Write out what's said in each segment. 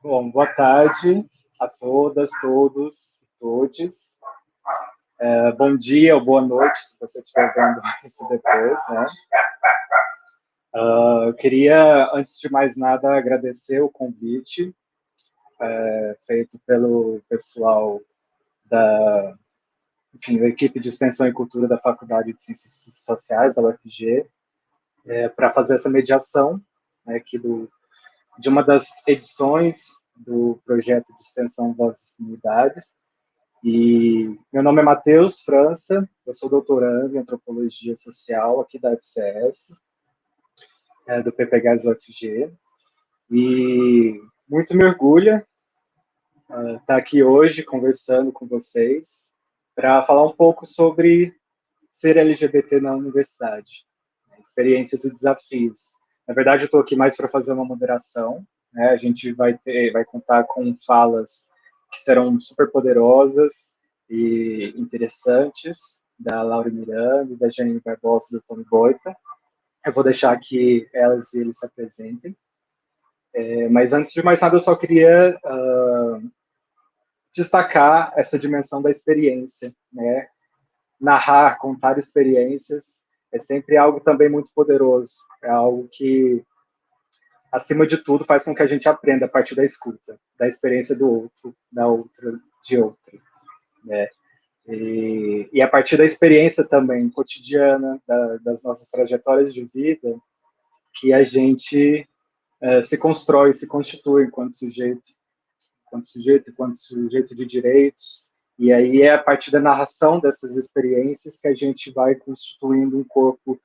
Bom, boa tarde a todas, todos e todes. Bom dia ou boa noite, se você estiver vendo isso depois, né? Eu queria, antes de mais nada, agradecer o convite feito pelo pessoal da, enfim, da equipe de Extensão e Cultura da Faculdade de Ciências Sociais, da UFG, para fazer essa mediação, né, aqui de uma das edições do projeto de extensão Vozes das Comunidades. E meu nome é Matheus França, eu sou doutorando em Antropologia Social aqui da FCS, do PPGás UFG, e muito me orgulha estar aqui hoje conversando com vocês para falar um pouco sobre ser LGBT na universidade, né, experiências e desafios. Na verdade, eu estou aqui mais para fazer uma moderação, né? A gente vai contar com falas que serão super poderosas e interessantes da Laura Miranda, da Janine Barbosa e do Tony Boita. Eu vou deixar que elas e eles se apresentem. Mas antes de mais nada, eu só queria destacar essa dimensão da experiência, né? Narrar, contar experiências é sempre algo também muito poderoso. É algo que, acima de tudo, faz com que a gente aprenda a partir da escuta, da experiência do outro, da outra, de outra, né? E a partir da experiência também cotidiana, das nossas trajetórias de vida, que a gente se constrói, se constitui enquanto sujeito de direitos. E aí é a partir da narração dessas experiências que a gente vai constituindo um corpo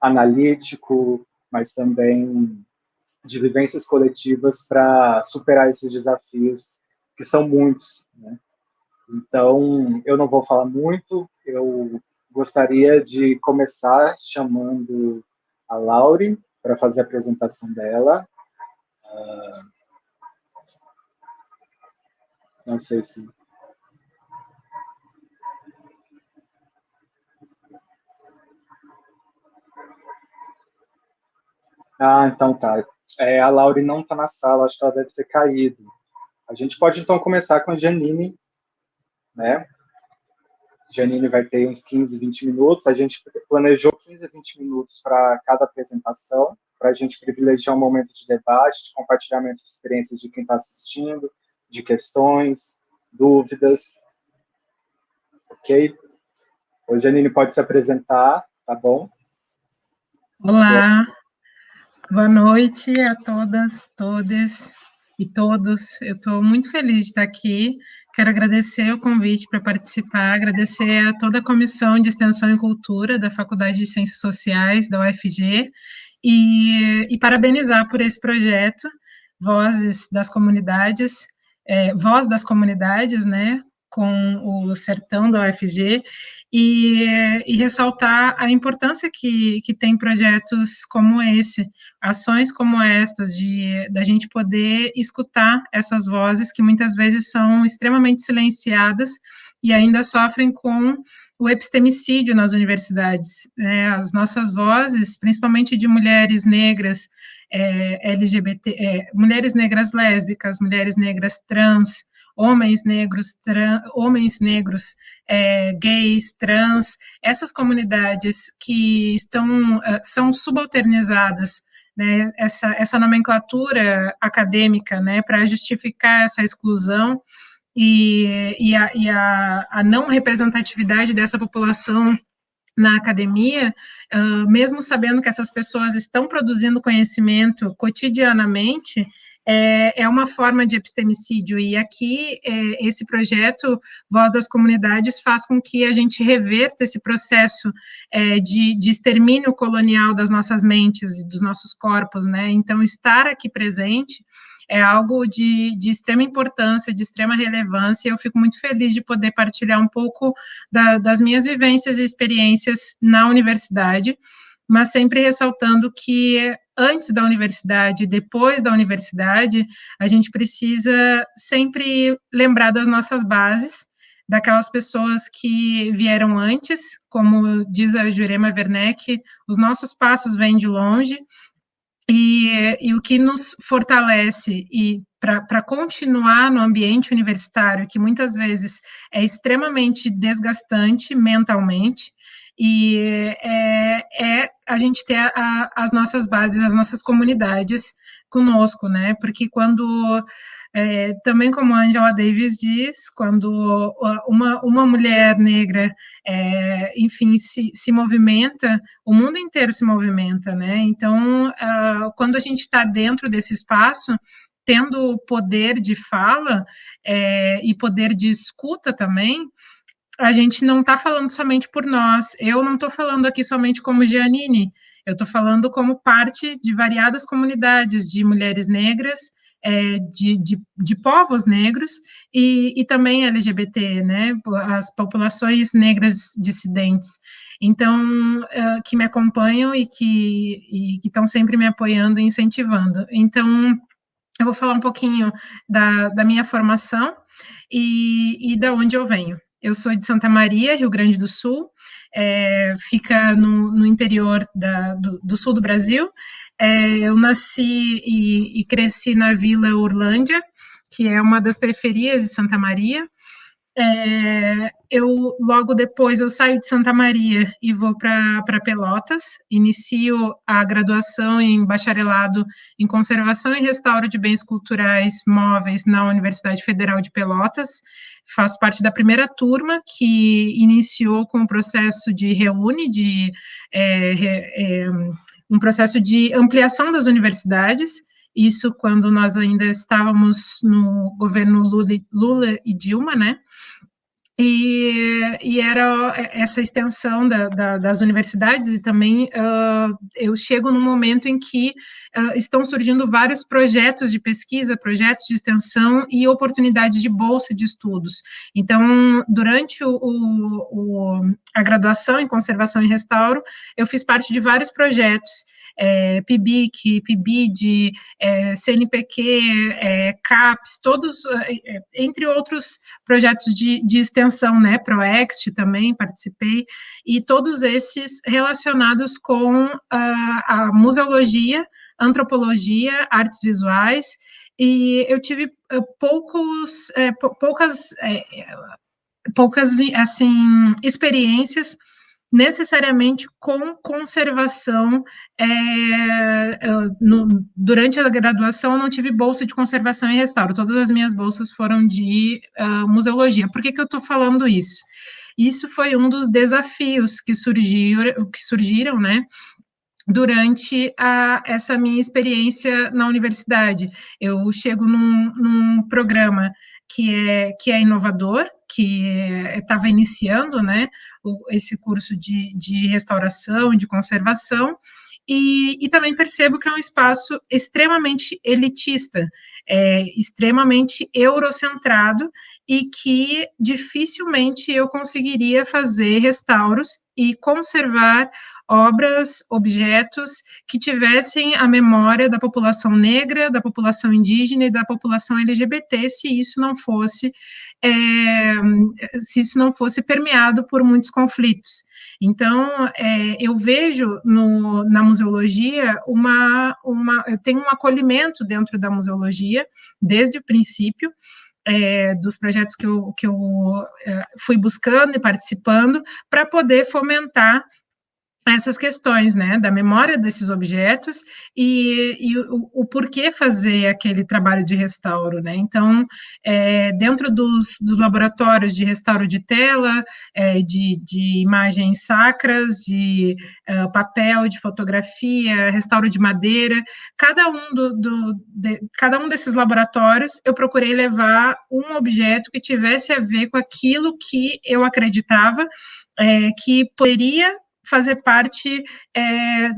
analítico, mas também de vivências coletivas para superar esses desafios, que são muitos, né? Então, eu não vou falar muito, eu gostaria de começar chamando a Laure para fazer a apresentação dela. Não sei se... Ah, então tá. A Laure não está na sala, acho que ela deve ter caído. A gente pode então começar com a Janine, né? Janine vai ter uns 15, 20 minutos. A gente planejou 15 a 20 minutos para cada apresentação, para a gente privilegiar um momento de debate, de compartilhamento de experiências de quem está assistindo, de questões, dúvidas. Ok? O Janine pode se apresentar, tá bom? Olá, boa noite a todas, todes e todos. Eu estou muito feliz de estar aqui. Quero agradecer o convite para participar, agradecer a toda a Comissão de Extensão e Cultura da Faculdade de Ciências Sociais da UFG e parabenizar por esse projeto, Vozes das Comunidades, Voz das Comunidades, né, com o Sertão da UFG, e ressaltar a importância que tem projetos como esse, ações como estas, da gente poder escutar essas vozes que muitas vezes são extremamente silenciadas e ainda sofrem com o epistemicídio nas universidades, né? As nossas vozes, principalmente de mulheres negras, LGBT, mulheres negras lésbicas, mulheres negras trans, homens negros, gays, trans, essas comunidades que são subalternizadas, né, essa nomenclatura acadêmica, né, para justificar essa exclusão e a não representatividade dessa população na academia, mesmo sabendo que essas pessoas estão produzindo conhecimento cotidianamente, é uma forma de epistemicídio, e aqui esse projeto Voz das Comunidades faz com que a gente reverta esse processo de extermínio colonial das nossas mentes e dos nossos corpos, né? Então, estar aqui presente é algo de extrema importância, de extrema relevância, e eu fico muito feliz de poder partilhar um pouco das minhas vivências e experiências na universidade, mas sempre ressaltando que antes da universidade, depois da universidade, a gente precisa sempre lembrar das nossas bases, daquelas pessoas que vieram antes, como diz a Jurema Werneck, os nossos passos vêm de longe, E o que nos fortalece e para continuar no ambiente universitário, que muitas vezes é extremamente desgastante mentalmente, e é a gente ter as nossas bases, as nossas comunidades conosco, né? Porque quando também como a Angela Davis diz, quando uma mulher negra, enfim, se movimenta, o mundo inteiro se movimenta, né? Então, quando a gente está dentro desse espaço, tendo poder de fala e poder de escuta também, a gente não está falando somente por nós. Eu não estou falando aqui somente como Giannini, eu estou falando como parte de variadas comunidades de mulheres negras, de povos negros e também LGBT, né? As populações negras dissidentes. Então, que me acompanham e que estão sempre me apoiando e incentivando. Então, eu vou falar um pouquinho da minha formação e da onde eu venho. Eu sou de Santa Maria, Rio Grande do Sul, fica no interior do sul do Brasil. Eu nasci e cresci na Vila Urlândia, que é uma das periferias de Santa Maria. Logo depois eu saio de Santa Maria e vou para Pelotas, inicio a graduação em bacharelado em conservação e restauro de bens culturais móveis na Universidade Federal de Pelotas, faço parte da primeira turma que iniciou com o processo de um processo de ampliação das universidades, isso quando nós ainda estávamos no governo Lula e Dilma, né? E era essa extensão das universidades, e também eu chego num momento em que estão surgindo vários projetos de pesquisa, projetos de extensão e oportunidades de bolsa de estudos. Então, durante a graduação em conservação e restauro, eu fiz parte de vários projetos, PIBIC, PIBID, CNPq, CAPES, todos, entre outros projetos de extensão, né, ProExt também participei, e todos esses relacionados com a museologia, antropologia, artes visuais, e eu tive poucas, assim, experiências necessariamente com conservação. Durante a graduação, eu não tive bolsa de conservação e restauro, todas as minhas bolsas foram de museologia. Por que eu estou falando isso? Isso foi um dos desafios que surgiram, né, durante essa minha experiência na universidade. Eu chego num programa que é inovador, que estava iniciando, né, esse curso de restauração, de conservação, e também percebo que é um espaço extremamente elitista, extremamente eurocentrado, e que dificilmente eu conseguiria fazer restauros e conservar obras, objetos que tivessem a memória da população negra, da população indígena e da população LGBT, se isso não fosse permeado por muitos conflitos. Então, eu vejo na museologia eu tenho um acolhimento dentro da museologia desde o princípio, dos projetos que eu fui buscando e participando para poder fomentar essas questões, né, da memória desses objetos e o porquê fazer aquele trabalho de restauro, né? Então, dentro dos laboratórios de restauro de tela, de imagens sacras, de papel, de fotografia, restauro de madeira, cada um desses laboratórios eu procurei levar um objeto que tivesse a ver com aquilo que eu acreditava que poderia fazer parte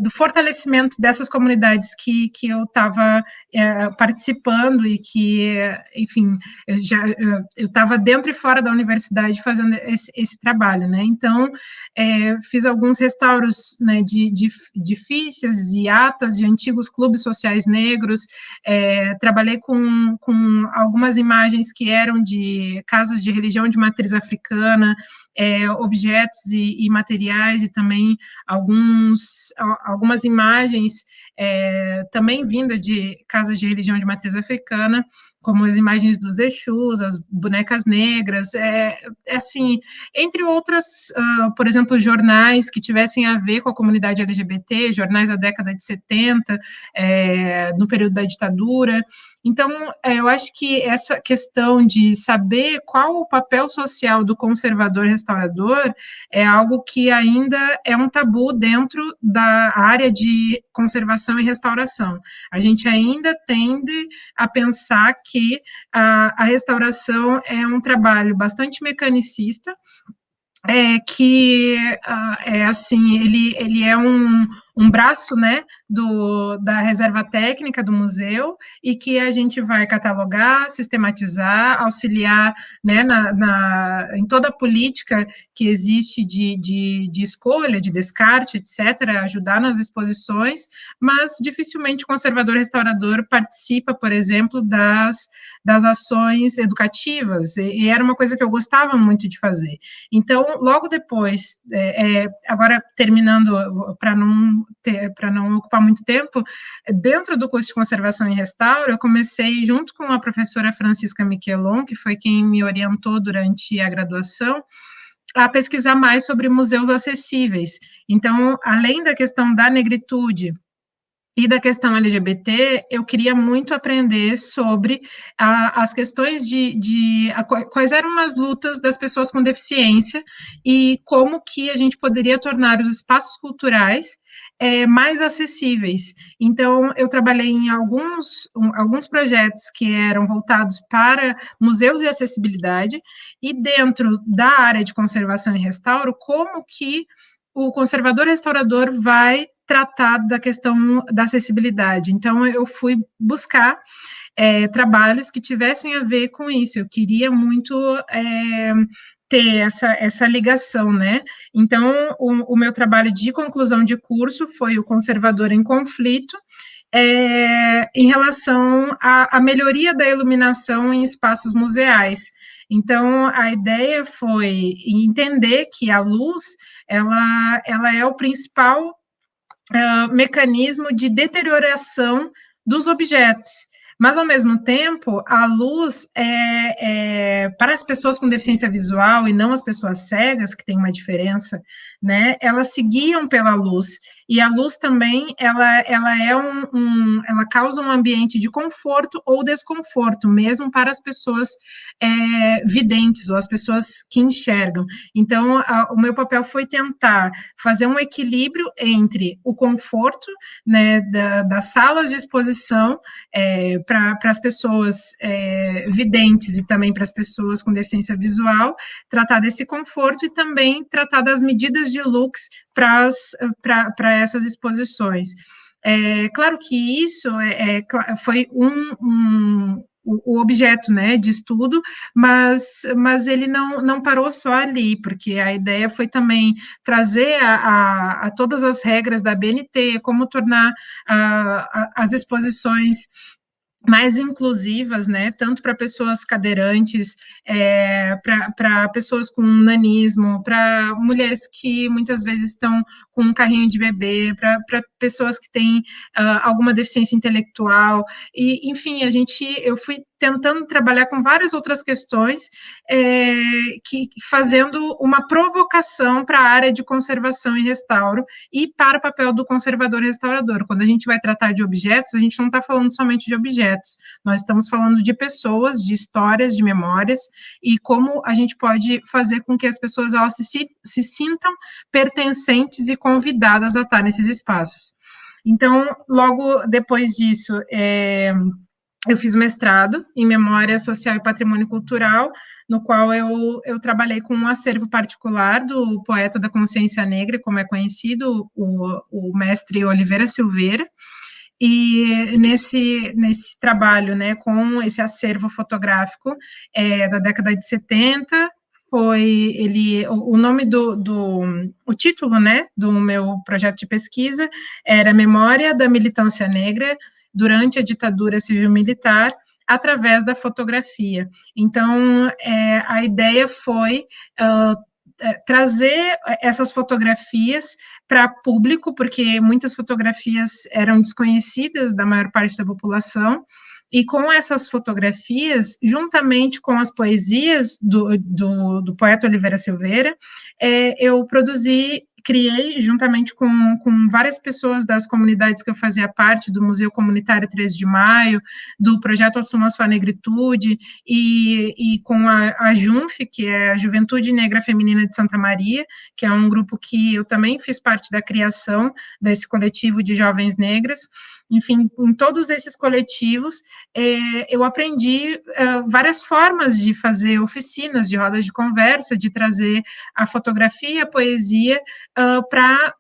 do fortalecimento dessas comunidades que eu estava participando e que, enfim, eu estava dentro e fora da universidade fazendo esse trabalho, né? Então, fiz alguns restauros, né, de fichas, de atas de antigos clubes sociais negros, trabalhei com algumas imagens que eram de casas de religião de matriz africana, objetos e materiais, e também algumas imagens também vinda de casas de religião de matriz africana, como as imagens dos Exus, as bonecas negras, assim, entre outras, por exemplo, jornais que tivessem a ver com a comunidade LGBT, jornais da década de 70, no período da ditadura. Então, eu acho que essa questão de saber qual o papel social do conservador-restaurador é algo que ainda é um tabu dentro da área de conservação e restauração. A gente ainda tende a pensar que a restauração é um trabalho bastante mecanicista, que assim, ele é um braço, né, da reserva técnica do museu, e que a gente vai catalogar, sistematizar, auxiliar, né, em toda a política que existe de escolha, de descarte, etc., ajudar nas exposições, mas dificilmente o conservador-restaurador participa, por exemplo, das ações educativas, e era uma coisa que eu gostava muito de fazer. Então, logo depois, agora terminando, para não ocupar muito tempo, dentro do curso de conservação e restauro, eu comecei, junto com a professora Francisca Miquelon, que foi quem me orientou durante a graduação, a pesquisar mais sobre museus acessíveis. Então, além da questão da negritude e da questão LGBT, eu queria muito aprender sobre as questões quais eram as lutas das pessoas com deficiência e como que a gente poderia tornar os espaços culturais mais acessíveis. Então, eu trabalhei em alguns projetos que eram voltados para museus e acessibilidade, e dentro da área de conservação e restauro, como que o conservador-restaurador vai tratar da questão da acessibilidade. Então, eu fui buscar trabalhos que tivessem a ver com isso. Eu queria muito ter essa ligação, né? Então, o meu trabalho de conclusão de curso foi o Conservador em Conflito, em relação à melhoria da iluminação em espaços museais. Então, a ideia foi entender que a luz, ela é o principal mecanismo de deterioração dos objetos. Mas, ao mesmo tempo, a luz para as pessoas com deficiência visual e não as pessoas cegas, que tem uma diferença, né? Elas se guiam pela luz. E a luz também, ela ela causa um ambiente de conforto ou desconforto, mesmo para as pessoas videntes, ou as pessoas que enxergam. Então, o meu papel foi tentar fazer um equilíbrio entre o conforto, né, das salas de exposição para as pessoas videntes e também para as pessoas com deficiência visual, tratar desse conforto e também tratar das medidas de lux para essas exposições. Claro que isso foi o objeto, né, de estudo, mas ele não parou só ali, porque a ideia foi também trazer a todas as regras da BNT, como tornar as exposições mais inclusivas, né, tanto para pessoas cadeirantes, para pessoas com nanismo, para mulheres que muitas vezes estão com um carrinho de bebê, para pessoas que têm alguma deficiência intelectual, e, enfim, eu fui tentando trabalhar com várias outras questões, fazendo uma provocação para a área de conservação e restauro, e para o papel do conservador-restaurador. Quando a gente vai tratar de objetos, a gente não está falando somente de objetos, nós estamos falando de pessoas, de histórias, de memórias, e como a gente pode fazer com que as pessoas elas se sintam pertencentes e convidadas a estar nesses espaços. Então, logo depois disso, eu fiz mestrado em Memória Social e Patrimônio Cultural, no qual eu trabalhei com um acervo particular do poeta da consciência negra, como é conhecido, o mestre Oliveira Silveira, e nesse trabalho, né, com esse acervo fotográfico da década de 70, o nome o título, né, do meu projeto de pesquisa era Memória da Militância Negra durante a ditadura civil-militar, através da fotografia. Então, a ideia foi trazer essas fotografias para público, porque muitas fotografias eram desconhecidas da maior parte da população, e com essas fotografias, juntamente com as poesias do poeta Oliveira Silveira, eu criei, juntamente com várias pessoas das comunidades que eu fazia parte, do Museu Comunitário 13 de Maio, do Projeto Assuma Sua Negritude, e com a JUNF, que é a Juventude Negra Feminina de Santa Maria, que é um grupo que eu também fiz parte da criação desse coletivo de jovens negras. Enfim, em todos esses coletivos, eu aprendi várias formas de fazer oficinas, de rodas de conversa, de trazer a fotografia, a poesia, para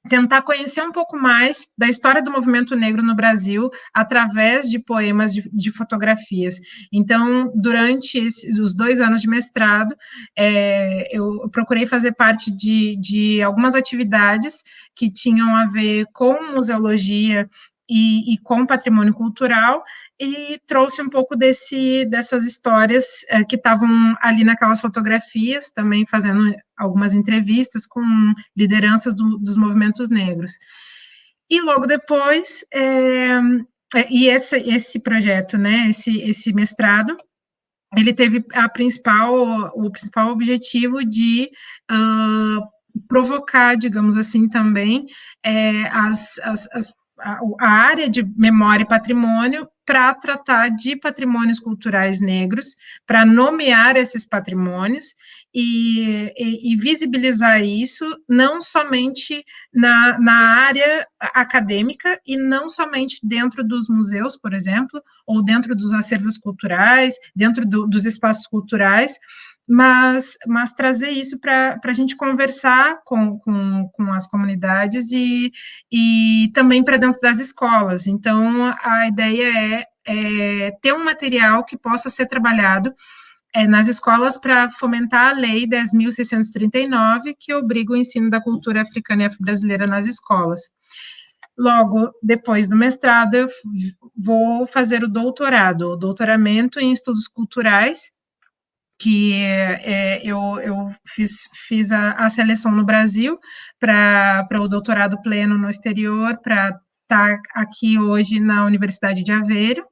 tentar conhecer um pouco mais da história do movimento negro no Brasil através de poemas, de fotografias. Então, durante os 2 anos de mestrado, eu procurei fazer parte de algumas atividades que tinham a ver com museologia e com patrimônio cultural, e trouxe um pouco dessas histórias que estavam ali naquelas fotografias, também fazendo algumas entrevistas com lideranças dos movimentos negros. E logo depois, e esse projeto, né, esse mestrado, ele teve o principal objetivo de provocar, digamos assim, também a área de memória e patrimônio para tratar de patrimônios culturais negros, para nomear esses patrimônios e visibilizar isso não somente na área acadêmica e não somente dentro dos museus, por exemplo, ou dentro dos acervos culturais, dentro dos espaços culturais, mas trazer isso para a gente conversar com as comunidades e também para dentro das escolas. Então, a ideia é ter um material que possa ser trabalhado nas escolas para fomentar a Lei 10.639, que obriga o ensino da cultura africana e afro-brasileira nas escolas. Logo, depois do mestrado, eu vou fazer o doutoramento em estudos culturais, que eu fiz a seleção no Brasil para o doutorado pleno no exterior, para estar aqui hoje na Universidade de Aveiro,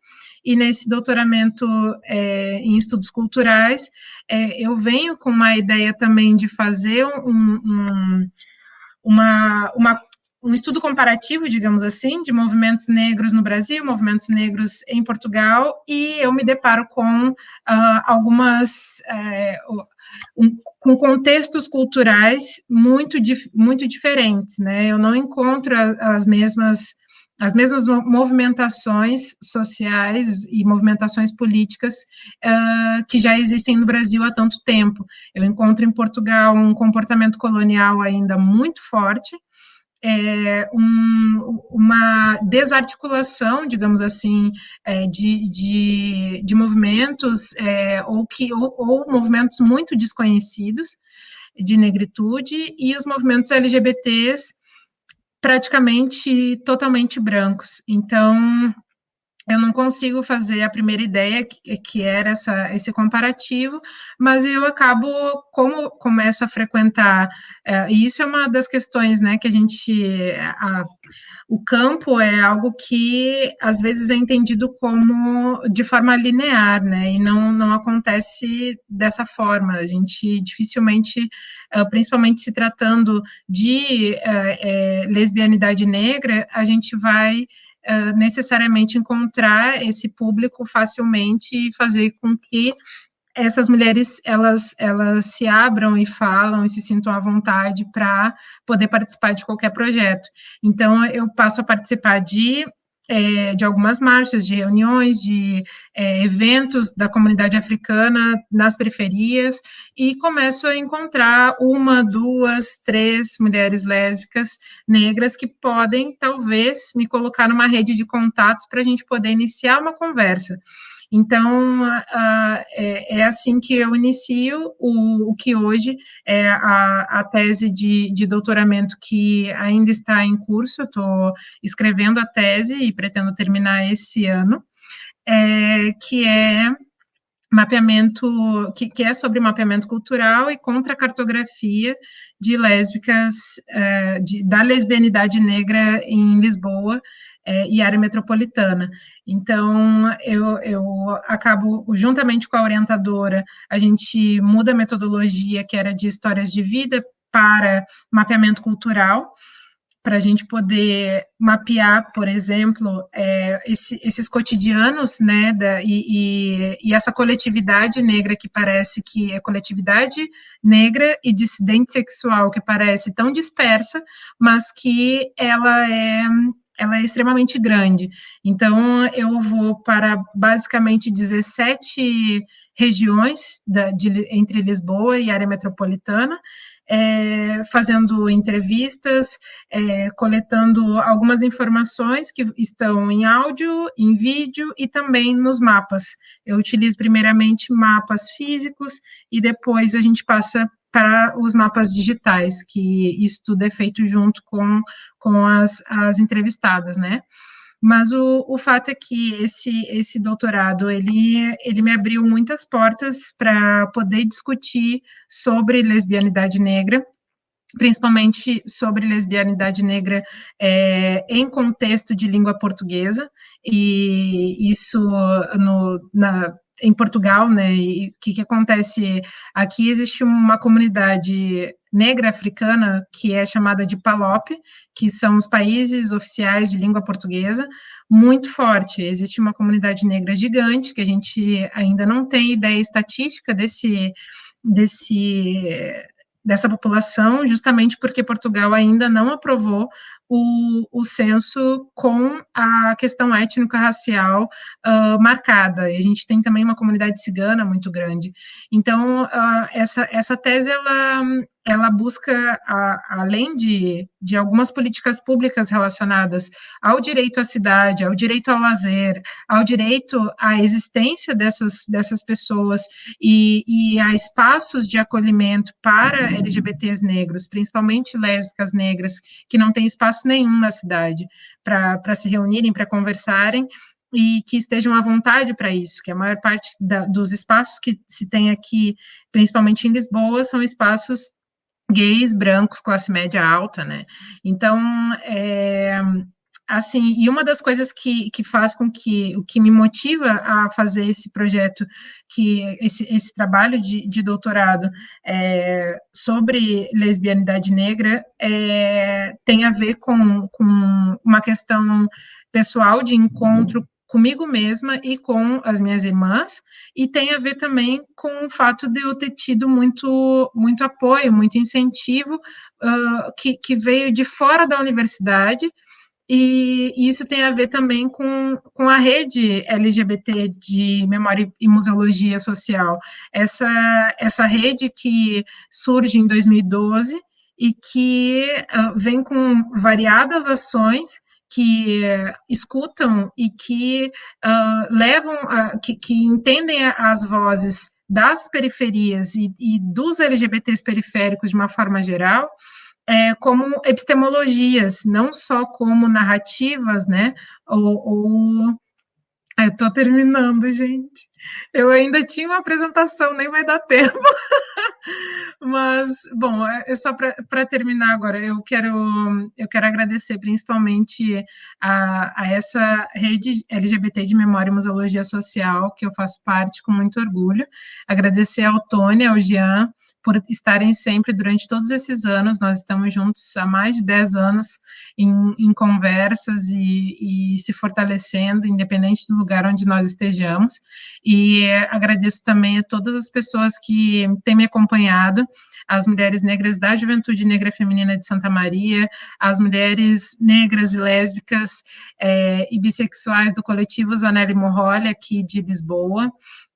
e nesse doutoramento em estudos culturais, eu venho com uma ideia também de fazer um estudo comparativo, digamos assim, de movimentos negros no Brasil, movimentos negros em Portugal, e eu me deparo com com contextos culturais muito diferentes, né? Eu não encontro as mesmas movimentações sociais e movimentações políticas que já existem no Brasil há tanto tempo. Eu encontro em Portugal um comportamento colonial ainda muito forte, uma desarticulação, digamos assim, de movimentos ou movimentos muito desconhecidos de negritude, e os movimentos LGBTs praticamente totalmente brancos. Então, eu não consigo fazer a primeira ideia, que era esse comparativo, mas eu acabo, como começo a frequentar, e isso é uma das questões, né, que o campo é algo que, às vezes, é entendido como de forma linear, né, e não acontece dessa forma. A gente dificilmente, principalmente se tratando de lesbianidade negra, a gente vai necessariamente encontrar esse público facilmente e fazer com que essas mulheres elas se abram e falam e se sintam à vontade para poder participar de qualquer projeto. Então, eu passo a participar de algumas marchas, de reuniões, de eventos da comunidade africana nas periferias, e começo a encontrar 1, 2, 3 mulheres lésbicas negras que podem, talvez, me colocar numa rede de contatos para a gente poder iniciar uma conversa. Então, é assim que eu inicio o que hoje é a tese de doutoramento, que ainda está em curso. Eu estou escrevendo a tese e pretendo terminar esse ano, que é mapeamento que é sobre mapeamento cultural e contra a cartografia de lésbicas, da lesbianidade negra em Lisboa e área metropolitana. Então, eu acabo, juntamente com a orientadora, a gente muda a metodologia que era de histórias de vida para mapeamento cultural, para a gente poder mapear, por exemplo, esses cotidianos, né, e essa coletividade negra que parece que é coletividade negra e dissidente sexual, que parece tão dispersa, mas que ela é extremamente grande. Então, eu vou para basicamente 17 regiões entre Lisboa e área metropolitana, fazendo entrevistas, coletando algumas informações que estão em áudio, em vídeo e também nos mapas. Eu utilizo primeiramente mapas físicos e depois a gente passa para os mapas digitais, que isso tudo é feito junto com as entrevistadas, né? Mas o fato é que esse doutorado, ele me abriu muitas portas para poder discutir sobre lesbianidade negra, principalmente sobre lesbianidade negra em contexto de língua portuguesa, e isso em Portugal, né? E o que acontece? Aqui existe uma comunidade negra africana que é chamada de PALOP, que são os países oficiais de língua portuguesa, muito forte. Existe uma comunidade negra gigante, que a gente ainda não tem ideia estatística dessa população, justamente porque Portugal ainda não aprovou o censo com a questão étnico-racial marcada. E a gente tem também uma comunidade cigana muito grande. Então, essa tese, ela busca, além de algumas políticas públicas relacionadas ao direito à cidade, ao direito ao lazer, ao direito à existência dessas pessoas e a espaços de acolhimento para LGBTs negros, principalmente lésbicas negras, que não têm espaço nenhum na cidade para se reunirem, para conversarem, e que estejam à vontade para isso, que a maior parte dos espaços que se tem aqui, principalmente em Lisboa, são espaços gays, brancos, classe média alta, né? Então, assim, e uma das coisas que faz com que, o que me motiva a fazer esse projeto, esse trabalho de doutorado sobre lesbianidade negra, tem a ver com uma questão pessoal de encontro comigo mesma e com as minhas irmãs, e tem a ver também com o fato de eu ter tido muito, muito apoio, muito incentivo que veio de fora da universidade, e isso tem a ver também com a rede LGBT de memória e museologia social. Essa rede que surge em 2012 e que vem com variadas ações que escutam e que levam, que entendem as vozes das periferias e dos LGBTs periféricos de uma forma geral, como epistemologias, não só como narrativas, né? Eu estou terminando, gente. Eu ainda tinha uma apresentação, nem vai dar tempo. Mas, bom, só para terminar agora, eu quero agradecer principalmente a essa rede LGBT de memória e museologia social, que eu faço parte com muito orgulho. Agradecer ao Tony, ao Jean, por estarem sempre, durante todos esses anos, nós estamos juntos há mais de 10 anos em conversas e se fortalecendo, independente do lugar onde nós estejamos, e agradeço também a todas as pessoas que têm me acompanhado, as mulheres negras da Juventude Negra Feminina de Santa Maria, as mulheres negras e lésbicas e bissexuais do coletivo Zanelli Morrolli, aqui de Lisboa,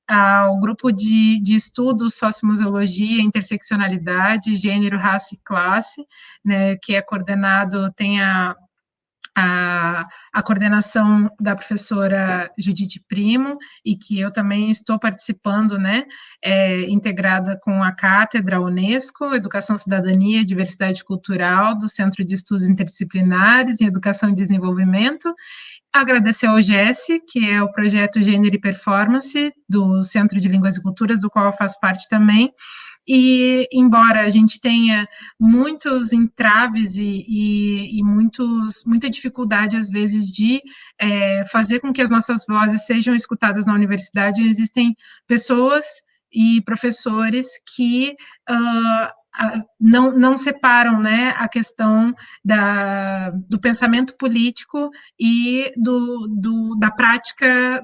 ao grupo de estudos Sociomuseologia, Interseccionalidade, Gênero, Raça e Classe, né, que é coordenado, tem a coordenação da professora Judite Primo, e que eu também estou participando, né, integrada com a Cátedra Unesco, Educação, Cidadania e Diversidade Cultural, do Centro de Estudos Interdisciplinares em Educação e Desenvolvimento, agradecer ao GES, que é o projeto Gênero e Performance do Centro de Línguas e Culturas, do qual eu faço parte também. E, embora a gente tenha muitos entraves e muita dificuldade, às vezes, de fazer com que as nossas vozes sejam escutadas na universidade, existem pessoas e professores que não separam, né, a questão do pensamento político e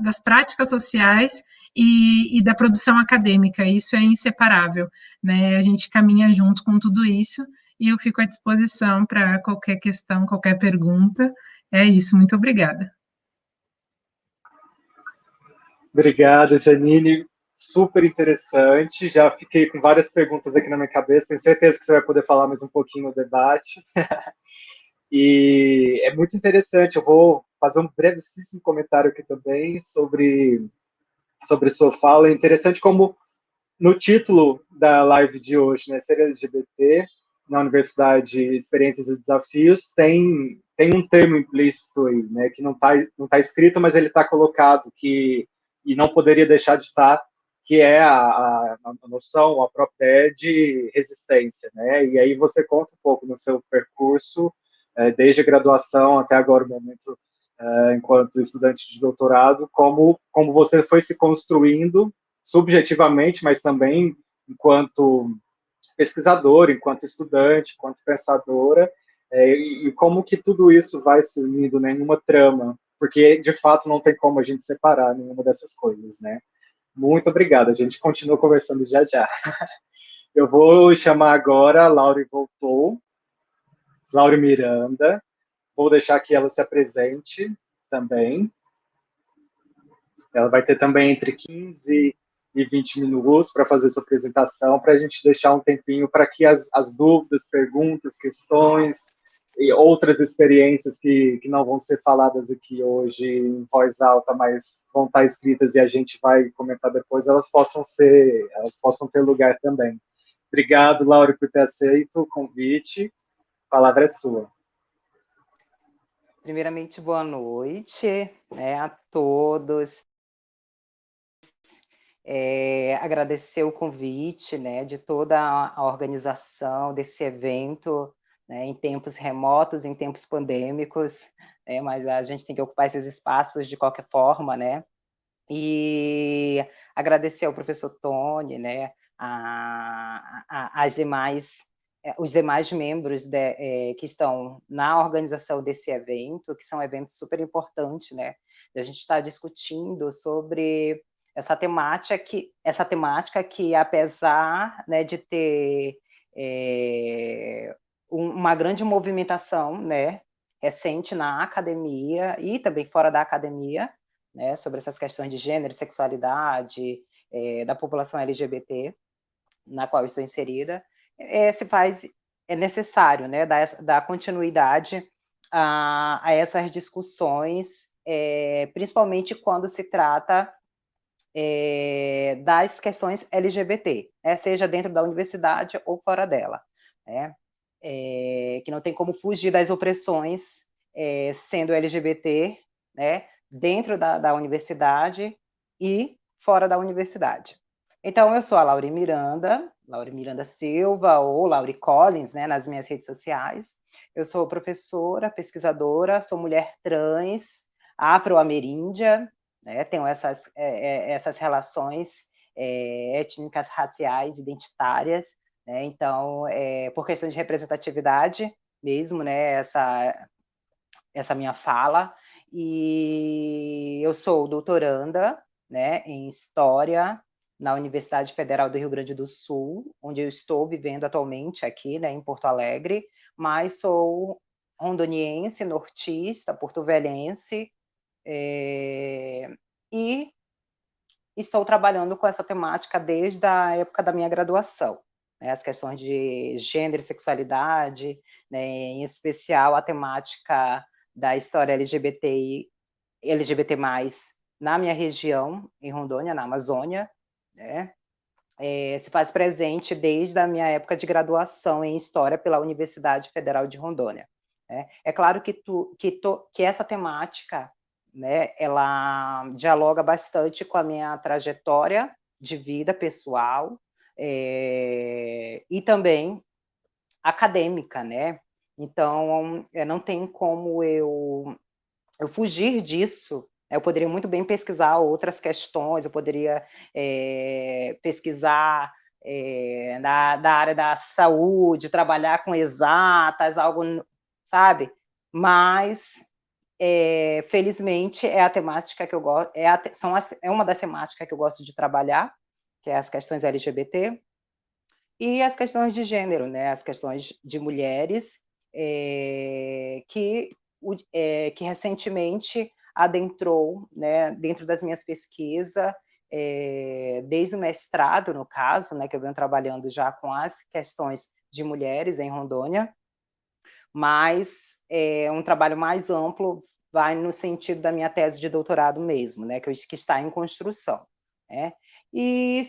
das práticas sociais e da produção acadêmica. Isso é inseparável, né? A gente caminha junto com tudo isso e eu fico à disposição para qualquer questão, qualquer pergunta. É isso, muito obrigada. Obrigado, Janine. Super interessante. Já fiquei com várias perguntas aqui na minha cabeça. Tenho certeza que você vai poder falar mais um pouquinho no debate. E é muito interessante. Eu vou fazer um brevíssimo comentário aqui também sobre sua fala. É interessante como no título da live de hoje, né, ser LGBT na universidade, experiências e desafios, tem um termo implícito aí, né, que não tá escrito, mas ele está colocado, e não poderia deixar de estar, que é a noção, a própria ideia de resistência, né, e aí você conta um pouco no seu percurso, desde a graduação até agora o momento, enquanto estudante de doutorado, como você foi se construindo subjetivamente, mas também enquanto pesquisadora, enquanto estudante, enquanto pensadora, e como que tudo isso vai se unindo, né, em uma trama, porque de fato não tem como a gente separar nenhuma dessas coisas, né? Muito obrigado, a gente continua conversando já já. Eu vou chamar agora a Laura voltou, Laura Miranda, vou deixar que ela se apresente também. Ela vai ter também entre 15 e 20 minutos para fazer sua apresentação, para a gente deixar um tempinho para que as dúvidas, perguntas, questões e outras experiências que não vão ser faladas aqui hoje em voz alta, mas vão estar escritas e a gente vai comentar depois, elas possam ter lugar também. Obrigado, Laura, por ter aceito o convite. A palavra é sua. Primeiramente, boa noite, né, a todos. Agradecer o convite, né, de toda a organização desse evento, né, em tempos remotos, em tempos pandêmicos, né, mas a gente tem que ocupar esses espaços de qualquer forma, né, e agradecer ao professor Tony, né, os demais membros que estão na organização desse evento, que são eventos super importantes, né, a gente está discutindo sobre essa temática que apesar, né, de ter uma grande movimentação, né, recente na academia e também fora da academia, né, sobre essas questões de gênero, sexualidade, da população LGBT, na qual estou inserida, é necessário, né, dar continuidade a essas discussões, principalmente quando se trata das questões LGBT, né, seja dentro da universidade ou fora dela, né, que não tem como fugir das opressões sendo LGBT, né, dentro da universidade e fora da universidade. Então, eu sou a Laura Miranda Silva, ou Laure Collins, né, nas minhas redes sociais. Eu sou professora, pesquisadora, sou mulher trans, afro-ameríndia, né, tenho essas relações étnicas, raciais, identitárias, né, então, por questão de representatividade mesmo, né, essa minha fala, e eu sou doutoranda, né, em História na Universidade Federal do Rio Grande do Sul, onde eu estou vivendo atualmente aqui, né, em Porto Alegre, mas sou rondoniense, nortista, porto-velhense, e estou trabalhando com essa temática desde a época da minha graduação, né, as questões de gênero e sexualidade, né, em especial a temática da história LGBT+, na minha região, em Rondônia, na Amazônia, né, se faz presente desde a minha época de graduação em História pela Universidade Federal de Rondônia. Né. É claro que essa temática, né, ela dialoga bastante com a minha trajetória de vida pessoal, e também acadêmica, né? Então, não tem como eu fugir disso. Eu poderia muito bem pesquisar outras questões, eu poderia pesquisar da área da saúde, trabalhar com exatas, algo, sabe? Mas, felizmente, é a temática que eu gosto, é uma das temáticas que eu gosto de trabalhar, que é as questões LGBT, e as questões de gênero, né? As questões de mulheres que recentemente adentrou, né, dentro das minhas pesquisas, desde o mestrado, no caso, né, que eu venho trabalhando já com as questões de mulheres em Rondônia, mas um trabalho mais amplo vai no sentido da minha tese de doutorado mesmo, né, que está em construção, né? E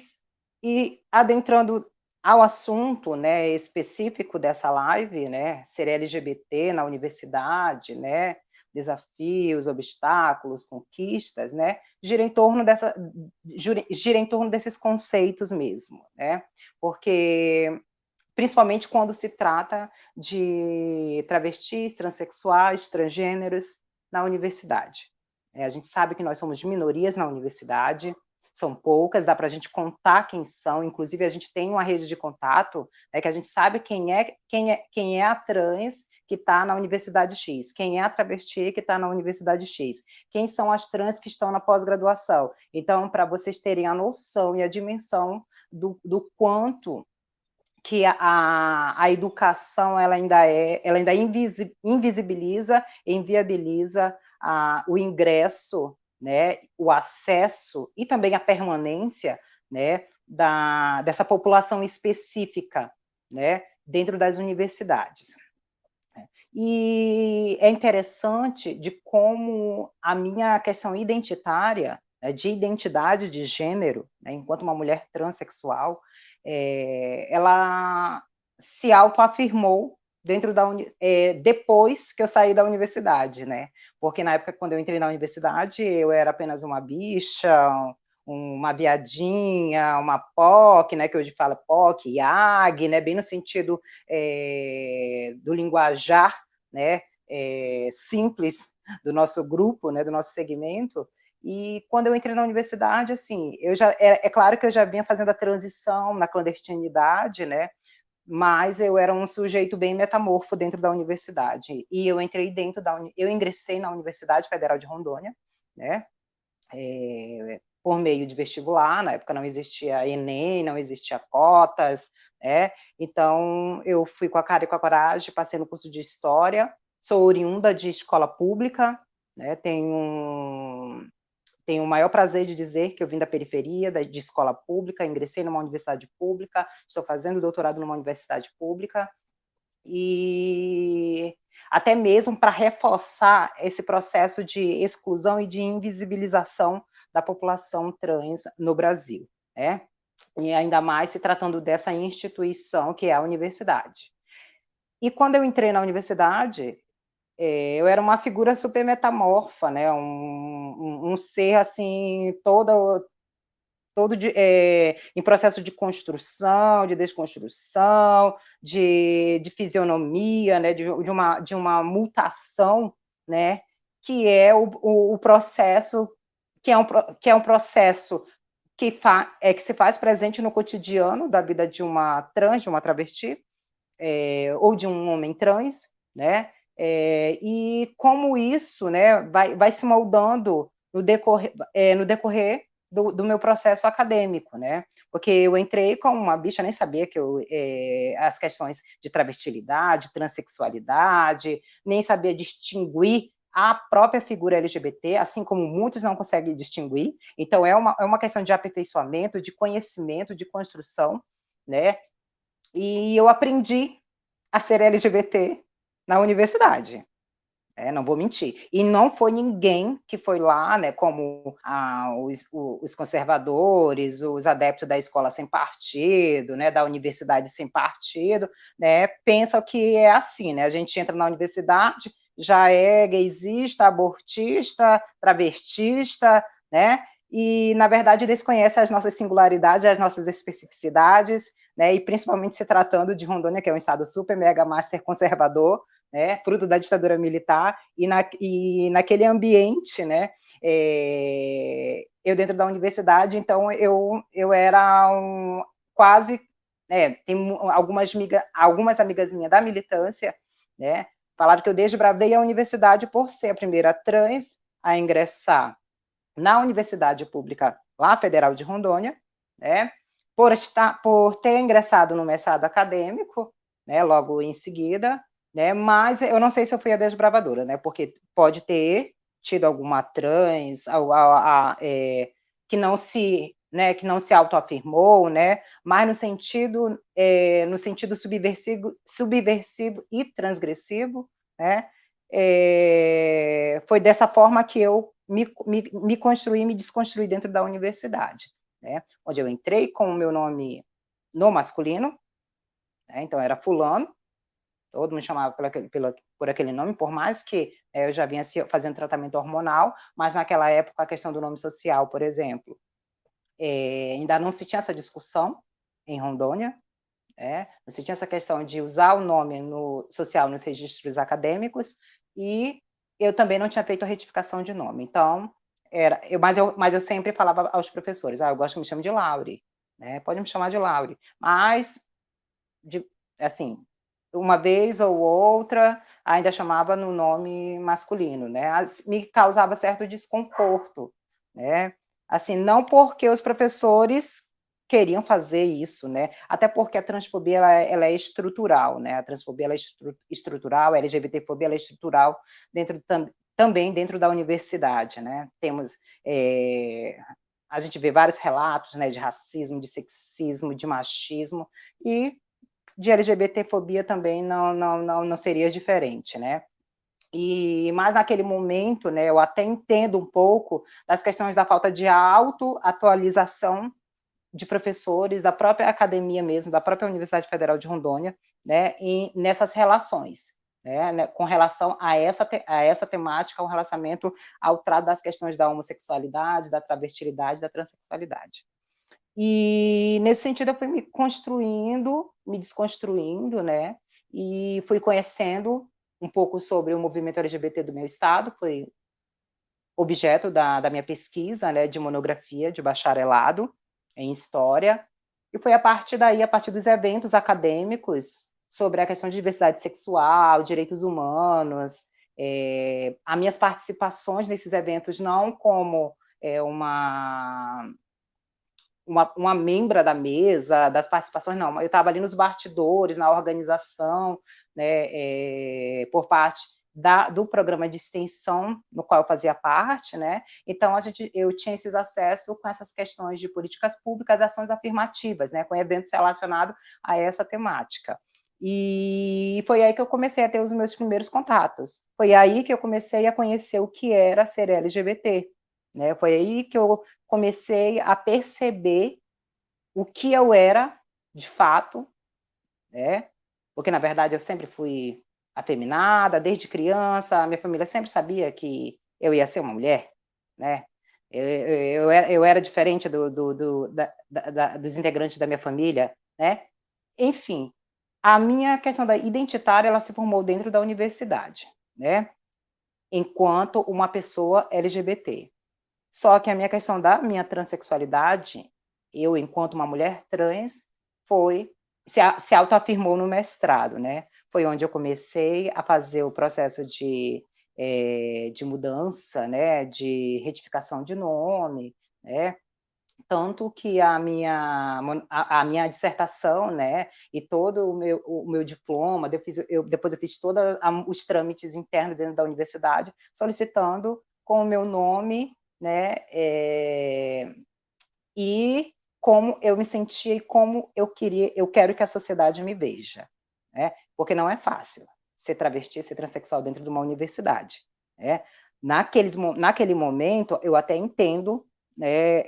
adentrando ao assunto, né, específico dessa live, né, ser LGBT na universidade, né, desafios, obstáculos, conquistas, né, gira em torno desses conceitos mesmo, né, porque principalmente quando se trata de travestis, transexuais, transgêneros na universidade. A gente sabe que nós somos minorias na universidade, são poucas, dá para a gente contar quem são, inclusive a gente tem uma rede de contato, que a gente sabe quem é a trans que está na Universidade X, quem é a travesti que está na Universidade X, quem são as trans que estão na pós-graduação. Então, para vocês terem a noção e a dimensão do quanto que a educação ela ainda invisibiliza, inviabiliza o ingresso, né, o acesso e também a permanência, né, dessa população específica, né, dentro das universidades. E é interessante de como a minha questão identitária, né, de identidade de gênero, né, enquanto uma mulher transexual, ela se autoafirmou dentro depois que eu saí da universidade, né? Porque na época, quando eu entrei na universidade, eu era apenas uma bicha, uma viadinha, uma POC, né, que hoje fala POC, IAG, né, bem no sentido do linguajar, né, simples do nosso grupo, né, do nosso segmento. E quando eu entrei na universidade, assim, é claro que eu já vinha fazendo a transição na clandestinidade, né, mas eu era um sujeito bem metamorfo dentro da universidade. E eu ingressei na Universidade Federal de Rondônia, né, por meio de vestibular. Na época não existia Enem, não existia cotas, né? Então eu fui com a cara e com a coragem, passei no curso de História, sou oriunda de escola pública, né? Tenho o maior prazer de dizer que eu vim da periferia, de escola pública, ingressei numa universidade pública, estou fazendo doutorado numa universidade pública, e até mesmo para reforçar esse processo de exclusão e de invisibilização da população trans no Brasil, né? E ainda mais se tratando dessa instituição que é a universidade. E quando eu entrei na universidade, eu era uma figura super metamorfa, né? Um ser assim todo em processo de construção, de desconstrução, de fisionomia, né, de uma mutação, né, que é o processo, que é um processo que se faz presente no cotidiano da vida de uma trans, de uma travesti, ou de um homem trans, né, e como isso, né, vai se moldando no decorrer do meu processo acadêmico, né? Porque eu entrei como uma bicha, nem sabia que as questões de travestilidade, transexualidade, nem sabia distinguir a própria figura LGBT, assim como muitos não conseguem distinguir. Então, é uma questão de aperfeiçoamento, de conhecimento, de construção, né? E eu aprendi a ser LGBT na universidade. Não vou mentir. E não foi ninguém que foi lá, né, como os conservadores, os adeptos da escola sem partido, né, da universidade sem partido, né, pensam que é assim, né, a gente entra na universidade, já é gaysista, abortista, travestista, né? E, na verdade, desconhece as nossas singularidades, as nossas especificidades, né? E principalmente se tratando de Rondônia, que é um estado super mega master conservador, né? Fruto da ditadura militar, e naquele ambiente, né? Eu dentro da universidade, então eu era quase, tem algumas amigas minhas da militância, né? Falaram que eu desbravei a universidade por ser a primeira trans a ingressar na Universidade Pública lá Federal de Rondônia, né? Por ter ingressado no mestrado acadêmico, né? Logo em seguida, né? Mas eu não sei se eu fui a desbravadora, né? Porque pode ter tido alguma trans que não se, né? Que não se autoafirmou, né? Mas no sentido subversivo e transgressivo, né? Foi dessa forma que eu me construir e me desconstruir dentro da universidade, né? Onde eu entrei com o meu nome no masculino, né? Então era fulano, todo mundo chamava por aquele nome, por mais que eu já vinha fazendo tratamento hormonal, mas naquela época a questão do nome social, por exemplo, ainda não se tinha essa discussão em Rondônia, não se tinha essa questão de usar o nome social nos registros acadêmicos, e eu também não tinha feito a retificação de nome. Então, mas eu sempre falava aos professores, eu gosto que me chame de Laure, né? Pode me chamar de Laure, mas, assim, uma vez ou outra, ainda chamava no nome masculino, né? Me causava certo desconforto, né? Assim, não porque os professores queriam fazer isso, né? Até porque a transfobia ela é estrutural, né? A transfobia ela é estrutural, a LGBTfobia ela é estrutural também dentro da universidade, né? Temos a gente vê vários relatos, né, de racismo, de sexismo, de machismo, e de LGBTfobia também não seria diferente, né? Mas naquele momento, né, eu até entendo um pouco das questões da falta de autoatualização de professores, da própria academia mesmo, da própria Universidade Federal de Rondônia, né, nessas relações, né, com relação a essa temática, o relacionamento ao trato das questões da homossexualidade, da travestilidade, da transexualidade. E, nesse sentido, eu fui me construindo, me desconstruindo, né, e fui conhecendo um pouco sobre o movimento LGBT do meu estado, foi objeto da minha pesquisa, né, de monografia de bacharelado em História, e foi a partir daí, a partir dos eventos acadêmicos sobre a questão de diversidade sexual, direitos humanos, as minhas participações nesses eventos não como uma membra da mesa, das participações, não, eu estava ali nos bastidores, na organização, né, por parte do programa de extensão no qual eu fazia parte, né? Então eu tinha esses acessos com essas questões de políticas públicas, ações afirmativas, né? Com eventos relacionados a essa temática. E foi aí que eu comecei a ter os meus primeiros contatos. Foi aí que eu comecei a conhecer o que era ser LGBT, né? Foi aí que eu comecei a perceber o que eu era de fato, né? Porque na verdade eu sempre fui afeminada desde criança, a minha família sempre sabia que eu ia ser uma mulher, né? Eu era diferente dos integrantes da minha família, né? Enfim, a minha questão da identitária ela se formou dentro da universidade, né? Enquanto uma pessoa LGBT. Só que a minha questão da minha transexualidade, eu, enquanto uma mulher trans, se autoafirmou no mestrado, né? Foi onde eu comecei a fazer o processo de mudança, né? De retificação de nome, né? Tanto que a minha dissertação, né, e todo o meu diploma, depois eu fiz todos os trâmites internos dentro da universidade, solicitando com o meu nome, né, e como eu me sentia e como eu quero que a sociedade me veja, né? Porque não é fácil ser travesti, ser transexual dentro de uma universidade, né? Naquele momento, eu até entendo, né,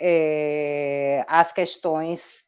as questões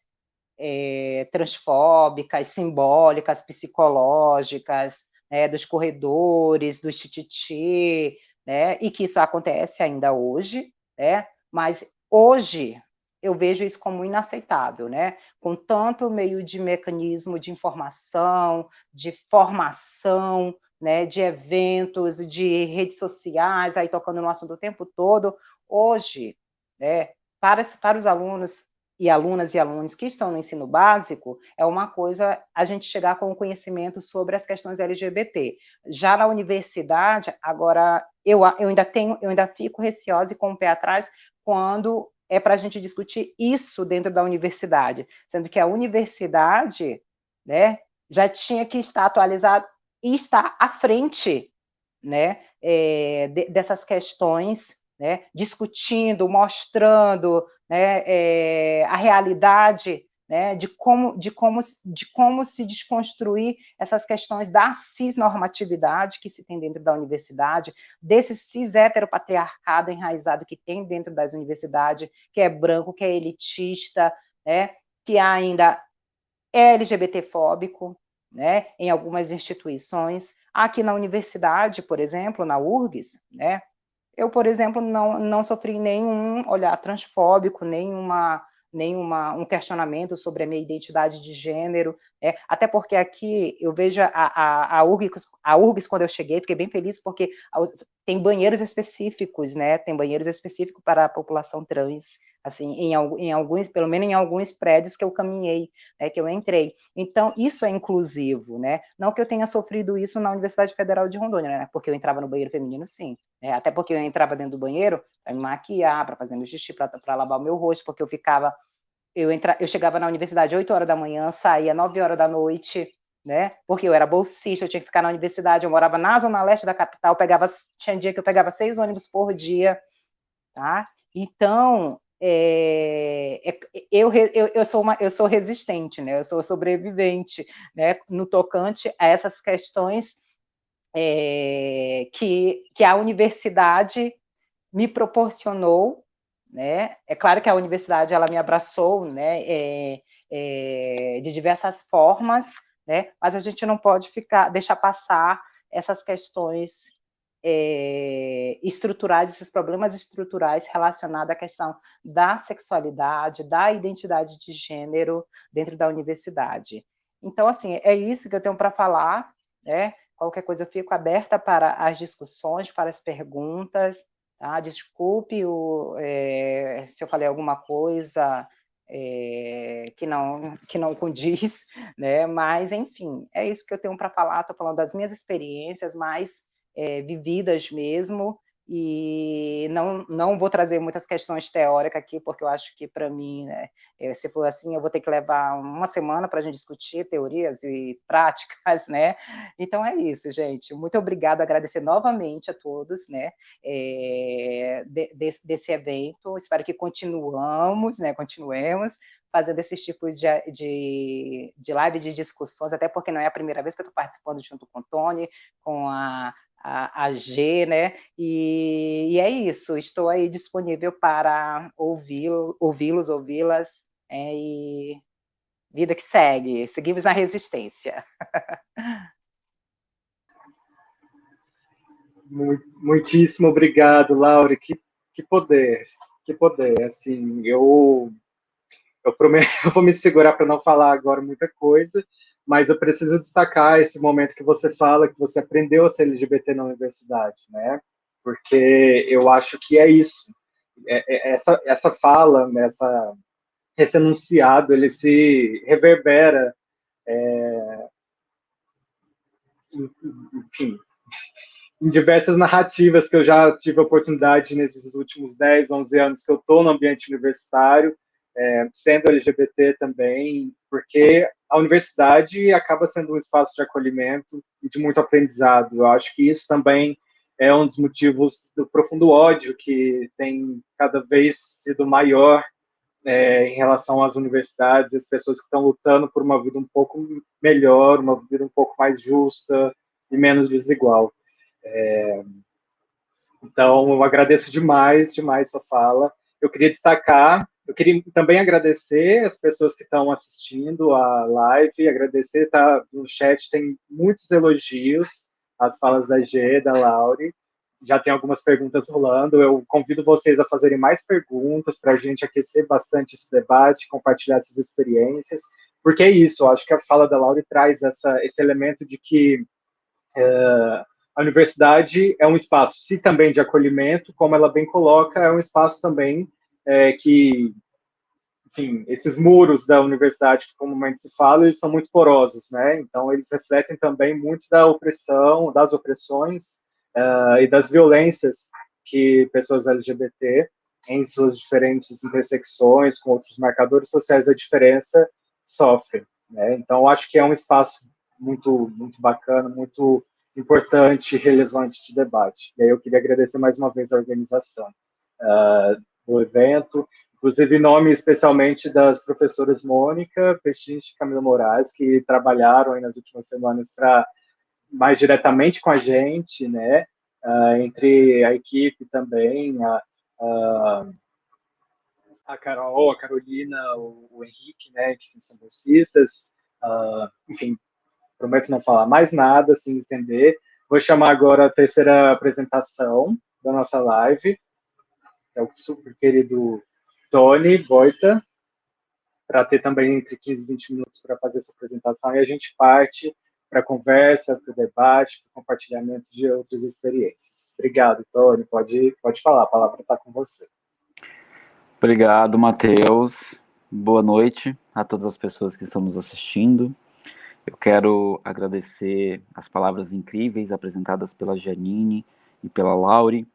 transfóbicas, simbólicas, psicológicas, né, dos corredores, dos tititi, né, e que isso acontece ainda hoje, né, mas hoje eu vejo isso como inaceitável, né, com tanto meio de mecanismo de informação, de formação, né, de eventos, de redes sociais, aí tocando no assunto o tempo todo, hoje, né, para os alunos e alunos que estão no ensino básico, é uma coisa a gente chegar com o conhecimento sobre as questões LGBT. Já na universidade, agora, eu ainda fico receosa e com o pé atrás quando é para a gente discutir isso dentro da universidade, sendo que a universidade, né, já tinha que estar atualizada e estar à frente, né, dessas questões, né, discutindo, mostrando, né, a realidade, né, de como se desconstruir essas questões da cisnormatividade que se tem dentro da universidade, desse cis-heteropatriarcado enraizado que tem dentro das universidades, que é branco, que é elitista, né, que ainda é LGBT-fóbico, né, em algumas instituições. Aqui na universidade, por exemplo, na URGS, né, eu, por exemplo, não sofri nenhum olhar transfóbico, um questionamento sobre a minha identidade de gênero, até porque aqui eu vejo a URGS, quando eu cheguei, fiquei bem feliz, porque tem banheiros específicos, né? Tem banheiros específicos para a população trans, assim, em alguns, pelo menos em alguns prédios que eu caminhei, né, que eu entrei. Então, isso é inclusivo, né? Não que eu tenha sofrido isso na Universidade Federal de Rondônia, né? Porque eu entrava no banheiro feminino, sim. Até porque eu entrava dentro do banheiro para me maquiar, para fazer meu xixi, para lavar o meu rosto, porque eu chegava na universidade 8 horas da manhã, saía 9 horas da noite, né? Porque eu era bolsista, eu tinha que ficar na universidade, eu morava na zona leste da capital, tinha dia que eu pegava 6 ônibus por dia, tá? Então, eu sou resistente, né? Eu sou sobrevivente, né? No tocante a essas questões que a universidade me proporcionou, né? É claro que a universidade ela me abraçou, né? De diversas formas, né? Mas a gente não pode deixar passar essas questões estruturais, esses problemas estruturais relacionados à questão da sexualidade, da identidade de gênero dentro da universidade. Então, assim, é isso que eu tenho para falar, né? Qualquer coisa eu fico aberta para as discussões, para as perguntas, tá? Desculpe se eu falei alguma coisa que não condiz, né? Mas, enfim, é isso que eu tenho para falar. Estou falando das minhas experiências mais vividas mesmo, e não vou trazer muitas questões teóricas aqui, porque eu acho que, para mim, né, se for assim, eu vou ter que levar uma semana para a gente discutir teorias e práticas, né? Então é isso, gente. Muito obrigada, agradecer novamente a todos, né, desse evento. Espero que continuemos fazendo esses tipos de live de discussões, até porque não é a primeira vez que eu estou participando junto com o Tony, com a G, né? E é isso, estou aí disponível para ouvi-los, ouvi-las, e vida que segue, seguimos na resistência. Muitíssimo obrigado, Laura. Que poder, que poder. Assim, eu prometo, eu vou me segurar para não falar agora muita coisa, mas eu preciso destacar esse momento que você fala que você aprendeu a ser LGBT na universidade, né? Porque eu acho que é isso. Essa fala, esse enunciado, ele se reverbera, enfim, em diversas narrativas que eu já tive a oportunidade nesses últimos 10, 11 anos que eu estou no ambiente universitário, sendo LGBT também, porque a universidade acaba sendo um espaço de acolhimento e de muito aprendizado. Eu acho que isso também é um dos motivos do profundo ódio que tem cada vez sido maior em relação às universidades, as pessoas que estão lutando por uma vida um pouco melhor, uma vida um pouco mais justa e menos desigual. Então, eu agradeço demais sua fala. Eu queria destacar Eu queria também agradecer as pessoas que estão assistindo a live, agradecer, tá, no chat tem muitos elogios, as falas da Gê, da Laure, já tem algumas perguntas rolando, eu convido vocês a fazerem mais perguntas para a gente aquecer bastante esse debate, compartilhar essas experiências, porque é isso, eu acho que a fala da Laure traz esse elemento de que a universidade é um espaço, se também de acolhimento, como ela bem coloca, é um espaço também que, enfim, esses muros da universidade, que comumente se fala, eles são muito porosos, né? Então, eles refletem também muito da opressão, das opressões e das violências que pessoas LGBT, em suas diferentes intersecções, com outros marcadores sociais da diferença, sofrem, né? Então, acho que é um espaço muito bacana, muito importante e relevante de debate. E aí eu queria agradecer mais uma vez a organização do evento, inclusive em nome especialmente das professoras Mônica Pechinche e Camila Moraes, que trabalharam aí nas últimas semanas para mais diretamente com a gente, né? Entre a equipe também, a Carol, a Carolina, o Henrique, né? Que são bolsistas. Enfim, prometo não falar mais nada, sem entender. Vou chamar agora a terceira apresentação da nossa live, é o super querido Tony Boita, para ter também entre 15 e 20 minutos para fazer sua apresentação, e a gente parte para a conversa, para o debate, para o compartilhamento de outras experiências. Obrigado, Tony. Pode falar, a palavra está com você. Obrigado, Matheus. Boa noite a todas as pessoas que estão nos assistindo. Eu quero agradecer as palavras incríveis apresentadas pela Janine e pela Laure.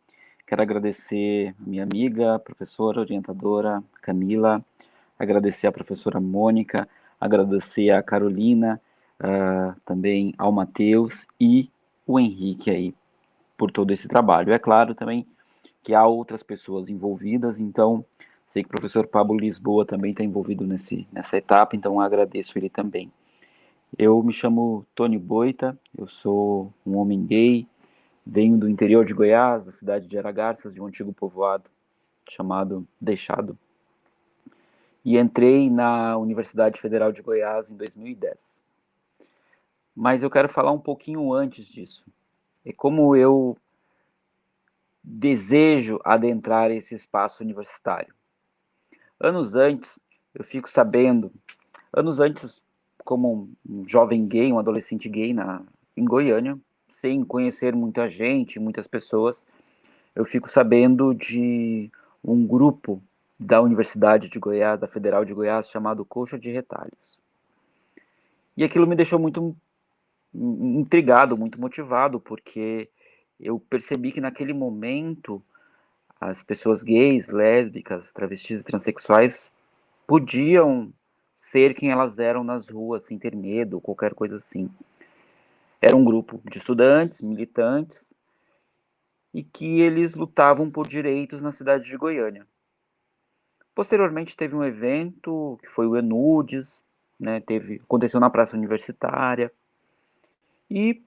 Quero agradecer a minha amiga, professora, orientadora, Camila, agradecer a professora Mônica, agradecer a Carolina, também ao Matheus e o Henrique aí por todo esse trabalho. É claro também que há outras pessoas envolvidas, então sei que o professor Pablo Lisboa também está envolvido nessa etapa, então agradeço ele também. Eu me chamo Tony Boita, eu sou um homem gay, venho do interior de Goiás, da cidade de Aragarças, de um antigo povoado chamado Deixado, e entrei na Universidade Federal de Goiás em 2010. Mas eu quero falar um pouquinho antes disso. É como eu desejo adentrar esse espaço universitário. Anos antes, eu fico sabendo, como um jovem gay, um adolescente gay em Goiânia, sem conhecer muita gente, muitas pessoas, eu fico sabendo de um grupo da Universidade de Goiás, da Federal de Goiás, chamado Coxa de Retalhos. E aquilo me deixou muito intrigado, muito motivado, porque eu percebi que naquele momento as pessoas gays, lésbicas, travestis e transexuais podiam ser quem elas eram nas ruas, sem ter medo, ou qualquer coisa assim. Era um grupo de estudantes, militantes, e que eles lutavam por direitos na cidade de Goiânia. Posteriormente teve um evento, que foi o Enudes, né, aconteceu na Praça Universitária, e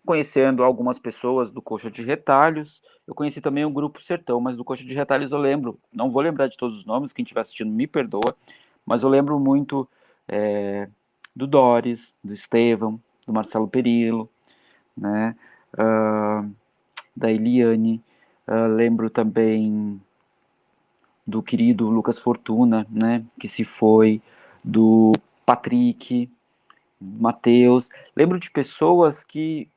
conhecendo algumas pessoas do Coxa de Retalhos, eu conheci também o Grupo Sertão, mas do Coxa de Retalhos eu lembro, não vou lembrar de todos os nomes, quem estiver assistindo me perdoa, mas eu lembro muito do Doris, do Estevão, do Marcelo Perillo, né, da Eliane, lembro também do querido Lucas Fortuna, né, que se foi, do Patrick, do Matheus, lembro de pessoas que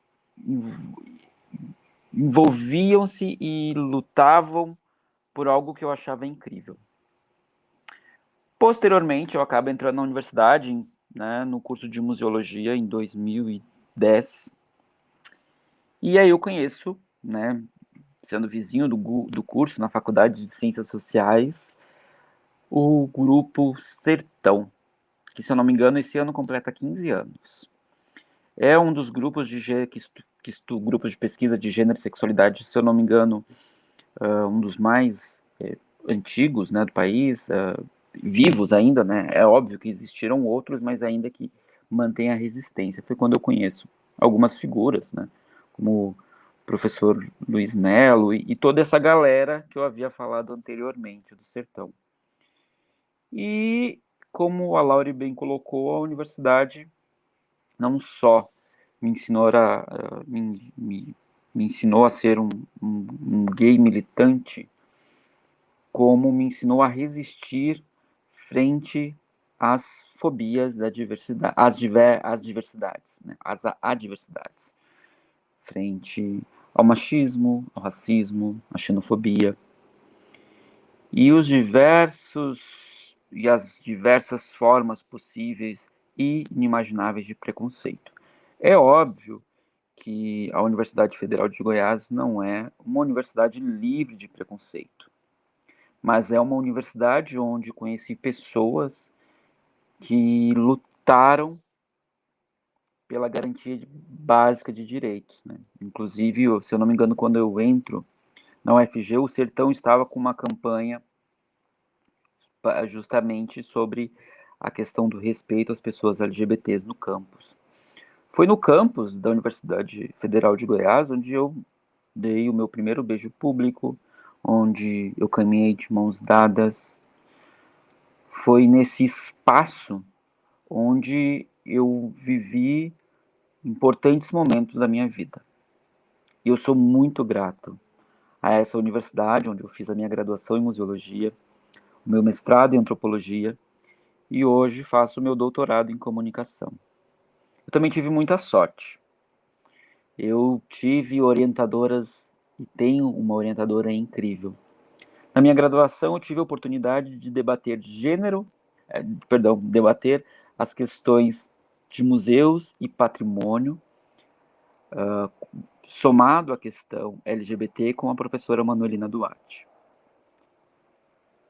envolviam-se e lutavam por algo que eu achava incrível. Posteriormente, eu acabo entrando na universidade, né, no curso de museologia em 2010, e aí eu conheço, né, sendo vizinho do curso na Faculdade de Ciências Sociais, o Grupo Sertão, que, se eu não me engano, esse ano completa 15 anos. É um dos grupos grupos de pesquisa de gênero e sexualidade, se eu não me engano, um dos mais antigos, né, do país, vivos ainda, né? É óbvio que existiram outros, mas ainda que mantém a resistência. Foi quando eu conheço algumas figuras, né, como o professor Luiz Melo e toda essa galera que eu havia falado anteriormente do Sertão. E, como a Laure bem colocou, a universidade não só me ensinou me ensinou a ser um gay militante, como me ensinou a resistir frente às fobias da diversidade, às diversidades, né? Às adversidades, frente ao machismo, ao racismo, à xenofobia e as diversas formas possíveis e inimagináveis de preconceito. É óbvio que a Universidade Federal de Goiás não é uma universidade livre de preconceito, mas é uma universidade onde conheci pessoas que lutaram pela garantia básica de direitos, né? Inclusive, se eu não me engano, quando eu entro na UFG, o Sertão estava com uma campanha justamente sobre a questão do respeito às pessoas LGBTs no campus. Foi no campus da Universidade Federal de Goiás onde eu dei o meu primeiro beijo público, onde eu caminhei de mãos dadas. Foi nesse espaço onde eu vivi importantes momentos da minha vida. E eu sou muito grato a essa universidade, onde eu fiz a minha graduação em museologia, o meu mestrado em antropologia, e hoje faço o meu doutorado em comunicação. Eu também tive muita sorte. Eu tive orientadoras e tenho uma orientadora incrível. Na minha graduação, eu tive a oportunidade de debater debater as questões de museus e patrimônio, somado à questão LGBT, com a professora Manuelina Duarte.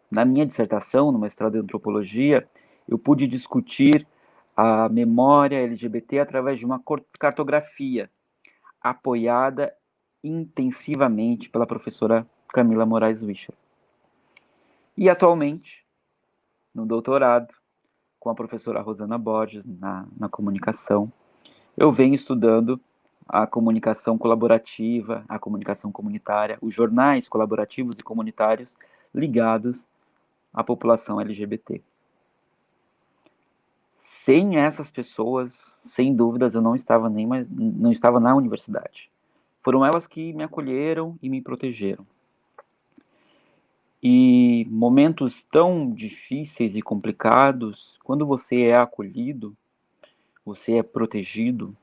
Na minha dissertação, no mestrado em antropologia, eu pude discutir a memória LGBT através de uma cartografia apoiada intensivamente pela professora Camila Moraes Wischer. E atualmente, no doutorado, com a professora Rosana Borges, na comunicação, eu venho estudando a comunicação colaborativa, a comunicação comunitária, os jornais colaborativos e comunitários ligados à população LGBT. Sem essas pessoas, sem dúvidas, eu não estava na universidade. Foram elas que me acolheram e me protegeram. E momentos tão difíceis e complicados, quando você é acolhido, você é protegido,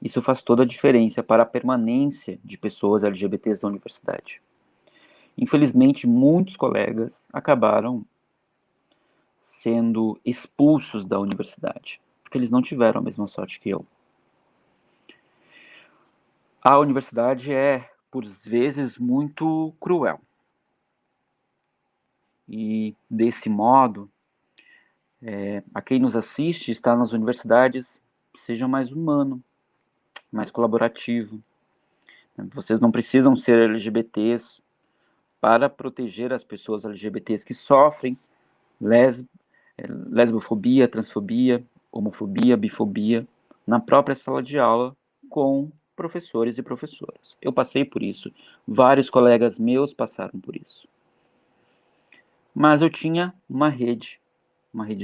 isso faz toda a diferença para a permanência de pessoas LGBTs na universidade. Infelizmente, muitos colegas acabaram sendo expulsos da universidade, porque eles não tiveram a mesma sorte que eu. A universidade é, por vezes, muito cruel. E, desse modo, a quem nos assiste está nas universidades, seja mais humano, mais colaborativo. Vocês não precisam ser LGBTs para proteger as pessoas LGBTs que sofrem lesbofobia, transfobia, homofobia, bifobia, na própria sala de aula com professores e professoras. Eu passei por isso, vários colegas meus passaram por isso. Mas eu tinha uma rede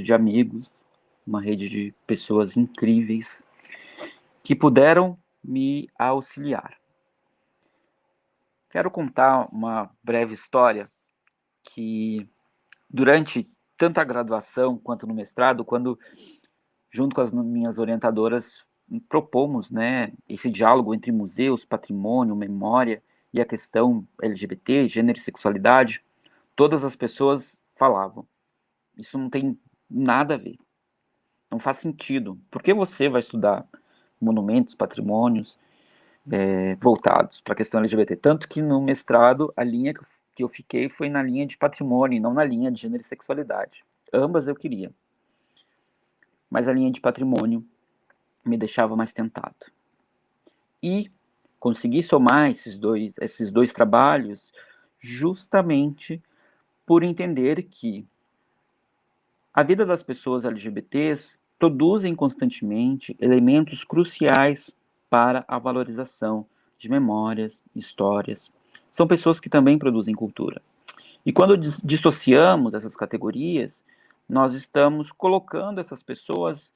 de amigos, uma rede de pessoas incríveis que puderam me auxiliar. Quero contar uma breve história que, durante tanto a graduação quanto no mestrado, quando, junto com as minhas orientadoras, propomos, né, esse diálogo entre museus, patrimônio, memória e a questão LGBT, gênero e sexualidade, todas as pessoas falavam: isso não tem nada a ver, não faz sentido. Por que você vai estudar monumentos, patrimônios voltados para a questão LGBT? Tanto que no mestrado, a linha que eu fiquei foi na linha de patrimônio, e não na linha de gênero e sexualidade. Ambas eu queria. Mas a linha de patrimônio me deixava mais tentado. E consegui somar esses dois trabalhos justamente por entender que a vida das pessoas LGBTs produzem constantemente elementos cruciais para a valorização de memórias, histórias. São pessoas que também produzem cultura. E quando dissociamos essas categorias, nós estamos colocando essas pessoas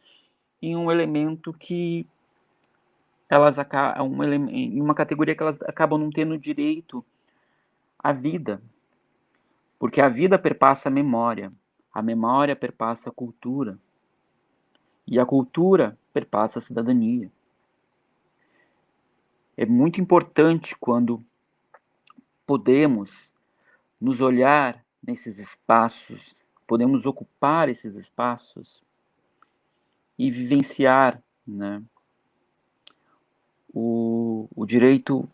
em um elemento que elas acabam, em uma categoria que elas acabam não tendo direito à vida, porque a vida perpassa a memória perpassa a cultura, e a cultura perpassa a cidadania. É muito importante quando podemos nos olhar nesses espaços, podemos ocupar esses espaços e vivenciar, né, o direito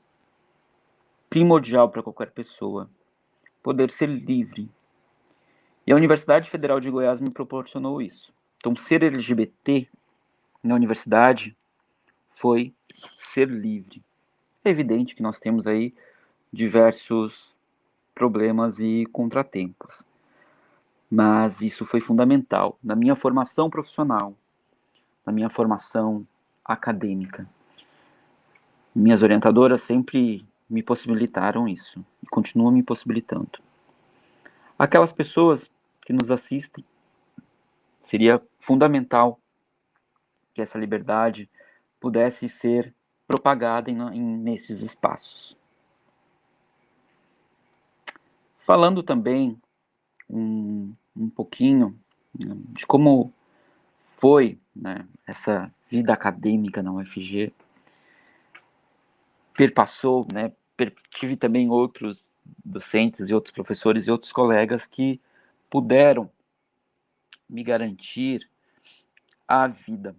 primordial para qualquer pessoa, poder ser livre. E a Universidade Federal de Goiás me proporcionou isso. Então, ser LGBT na universidade foi ser livre. É evidente que nós temos aí diversos problemas e contratempos, mas isso foi fundamental na minha formação profissional, na minha formação acadêmica. Minhas orientadoras sempre me possibilitaram isso e continuam me possibilitando. Aquelas pessoas que nos assistem, seria fundamental que essa liberdade pudesse ser propagada nesses espaços. Falando também um pouquinho, né, de como foi, né, essa vida acadêmica na UFG, perpassou, né, tive também outros docentes e outros professores e outros colegas que puderam me garantir a vida.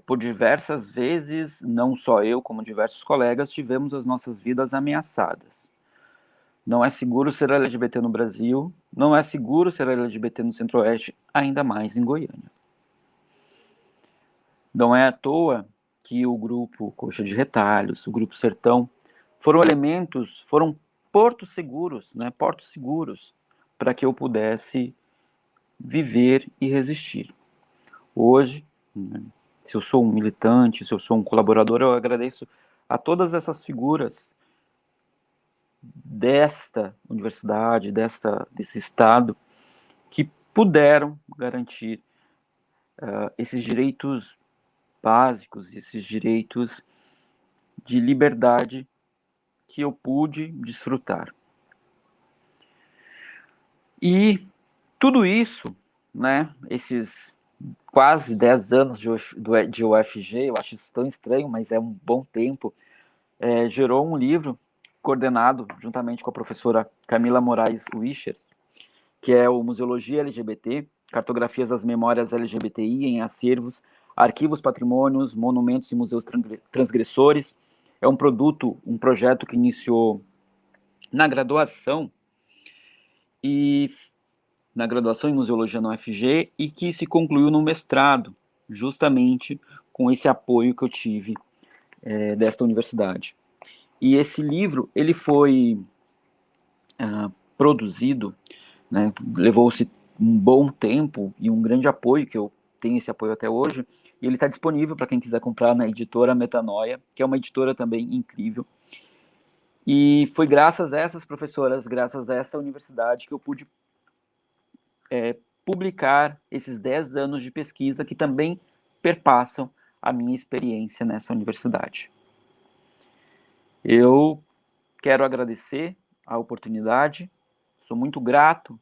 Por diversas vezes, não só eu, como diversos colegas, tivemos as nossas vidas ameaçadas. Não é seguro ser LGBT no Brasil, não é seguro ser LGBT no Centro-Oeste, ainda mais em Goiânia. Não é à toa que o grupo Coxa de Retalhos, o grupo Sertão, foram portos seguros, né, portos seguros para que eu pudesse viver e resistir. Hoje, né, se eu sou um militante, se eu sou um colaborador, eu agradeço a todas essas figuras desta universidade, desse estado, que puderam garantir esses direitos básicos, esses direitos de liberdade que eu pude desfrutar. E tudo isso, né, esses quase 10 anos de UFG, eu acho isso tão estranho, mas é um bom tempo, gerou um livro coordenado juntamente com a professora Camila Moraes Wischer, que é o Museologia LGBT, Cartografias das Memórias LGBTI em Acervos, Arquivos, Patrimônios, Monumentos e Museus Transgressores. É um projeto que iniciou na graduação em Museologia na UFG e que se concluiu no mestrado, justamente com esse apoio que eu tive desta universidade. E esse livro, ele foi produzido, né, levou-se um bom tempo e um grande apoio, que eu tenho esse apoio até hoje, e ele está disponível para quem quiser comprar na editora Metanoia, que é uma editora também incrível. E foi graças a essas professoras, graças a essa universidade, que eu pude publicar esses 10 anos de pesquisa que também perpassam a minha experiência nessa universidade. Eu quero agradecer a oportunidade, sou muito grato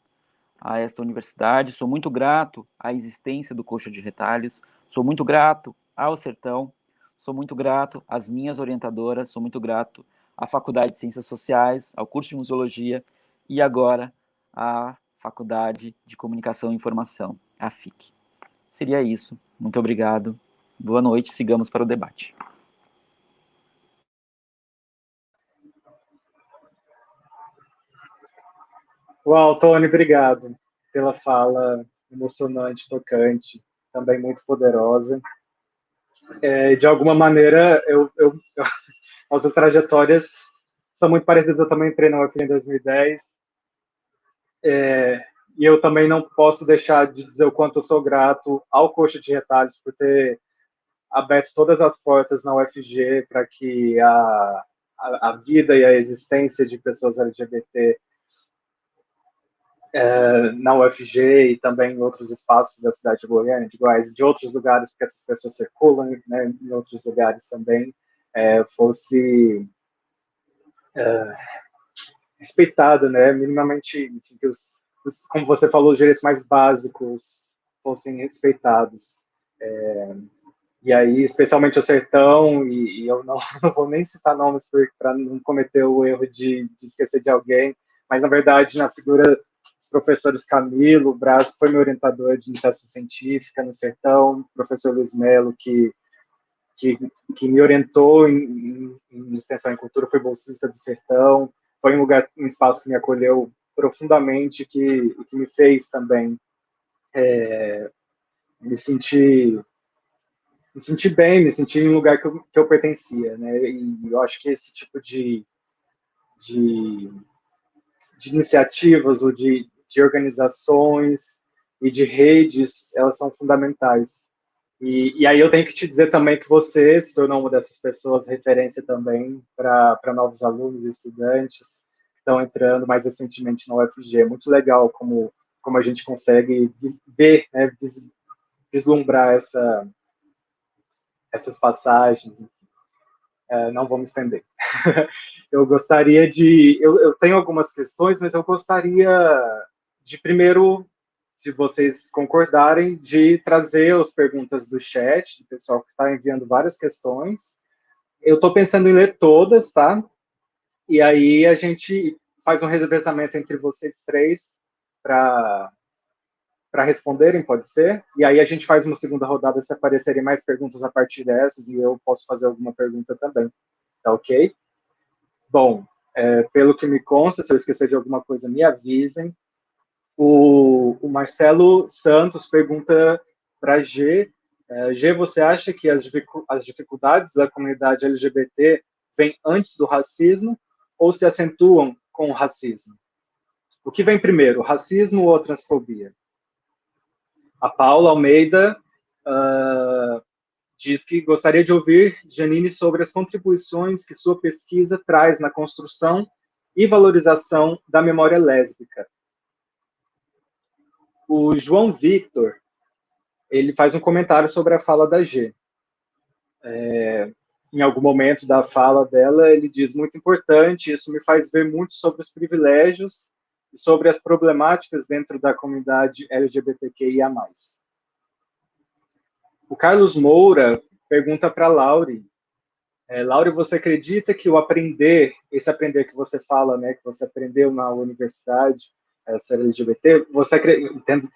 a esta universidade, sou muito grato à existência do Coxa de Retalhos, sou muito grato ao Sertão, sou muito grato às minhas orientadoras, sou muito grato à Faculdade de Ciências Sociais, ao curso de Museologia e agora à Faculdade de Comunicação e Informação, a FIC. Seria isso. Muito obrigado. Boa noite. Sigamos para o debate. Uau, Tony, obrigado pela fala emocionante, tocante, também muito poderosa. De alguma maneira, nossas trajetórias são muito parecidas. Eu também entrei na UFG em 2010, e eu também não posso deixar de dizer o quanto eu sou grato ao Coxa de Retalhos por ter aberto todas as portas na UFG para que a vida e a existência de pessoas LGBT na UFG e também em outros espaços da cidade de Goiânia, de Goiás, de outros lugares, porque essas pessoas circulam, né, em outros lugares também, fosse respeitado, né, minimamente, enfim, que como você falou, os direitos mais básicos fossem respeitados. E aí, especialmente o sertão, e eu não, não vou nem citar nomes para não cometer o erro de esquecer de alguém, mas, na verdade, na figura dos professores Camilo, Braz, que foi meu orientador de iniciação científica no sertão, professor Luiz Melo, que me orientou em extensão em cultura, foi bolsista do sertão, foi um espaço que me acolheu profundamente, que me fez também me sentir bem, me sentir em um lugar que eu pertencia, né? E eu acho que esse tipo de, de iniciativas ou de organizações e de redes, elas são fundamentais. E aí eu tenho que te dizer também que você se tornou uma dessas pessoas referência também para novos alunos e estudantes que estão entrando mais recentemente na UFG. É muito legal como a gente consegue ver, né, vislumbrar essas passagens. Não vou me estender. Eu gostaria eu tenho algumas questões, mas eu gostaria de primeiro, se vocês concordarem, de trazer as perguntas do chat, do pessoal que está enviando várias questões. Eu estou pensando em ler todas, tá? E aí a gente faz um revezamento entre vocês três para responderem, pode ser? E aí a gente faz uma segunda rodada se aparecerem mais perguntas a partir dessas, e eu posso fazer alguma pergunta também. Tá ok? Bom, pelo que me consta, se eu esquecer de alguma coisa, me avisem. O Marcelo Santos pergunta para G. G, você acha que as dificuldades da comunidade LGBT vêm antes do racismo ou se acentuam com o racismo? O que vem primeiro, o racismo ou a transfobia? A Paula Almeida diz que gostaria de ouvir Janine sobre as contribuições que sua pesquisa traz na construção e valorização da memória lésbica. O João Victor, ele faz um comentário sobre a fala da G. Em algum momento da fala dela, ele diz, muito importante, isso me faz ver muito sobre os privilégios e sobre as problemáticas dentro da comunidade LGBTQIA+. O Carlos Moura pergunta para a Laure, Laure, você acredita que esse aprender que você fala, né, que você aprendeu na universidade, ser LGBT,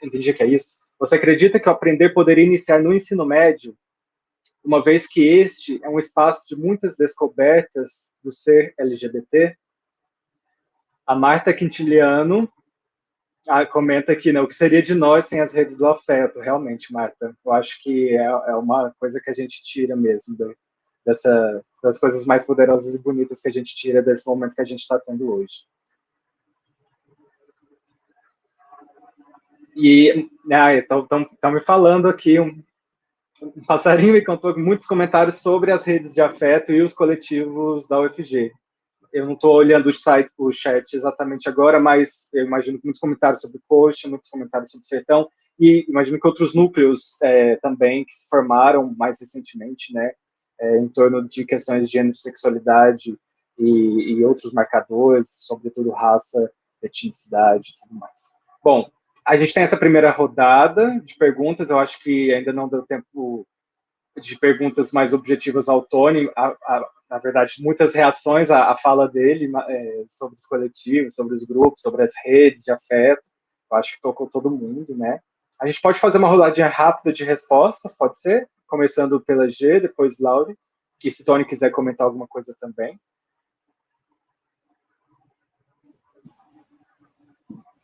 entendi que é isso, você acredita que o aprender poderia iniciar no ensino médio, uma vez que este é um espaço de muitas descobertas do ser LGBT? A Marta Quintiliano comenta aqui, né, o que seria de nós sem as redes do afeto? Realmente, Marta, eu acho que é uma coisa que a gente tira mesmo das coisas mais poderosas e bonitas que a gente tira desse momento que a gente está tendo hoje. E estão me falando aqui, um passarinho me contou muitos comentários sobre as redes de afeto e os coletivos da UFG. Eu não estou olhando o chat exatamente agora, mas eu imagino que muitos comentários sobre Coxa, muitos comentários sobre Sertão, e imagino que outros núcleos também que se formaram mais recentemente, né, em torno de questões de gênero, sexualidade e outros marcadores, sobretudo raça, etnicidade e tudo mais. Bom, a gente tem essa primeira rodada de perguntas, eu acho que ainda não deu tempo de perguntas mais objetivas ao Tony, na verdade, muitas reações à fala dele sobre os coletivos, sobre os grupos, sobre as redes de afeto. Eu acho que tocou todo mundo, né? A gente pode fazer uma rodadinha rápida de respostas, pode ser? Começando pela G, depois Laure, e se Tony quiser comentar alguma coisa também.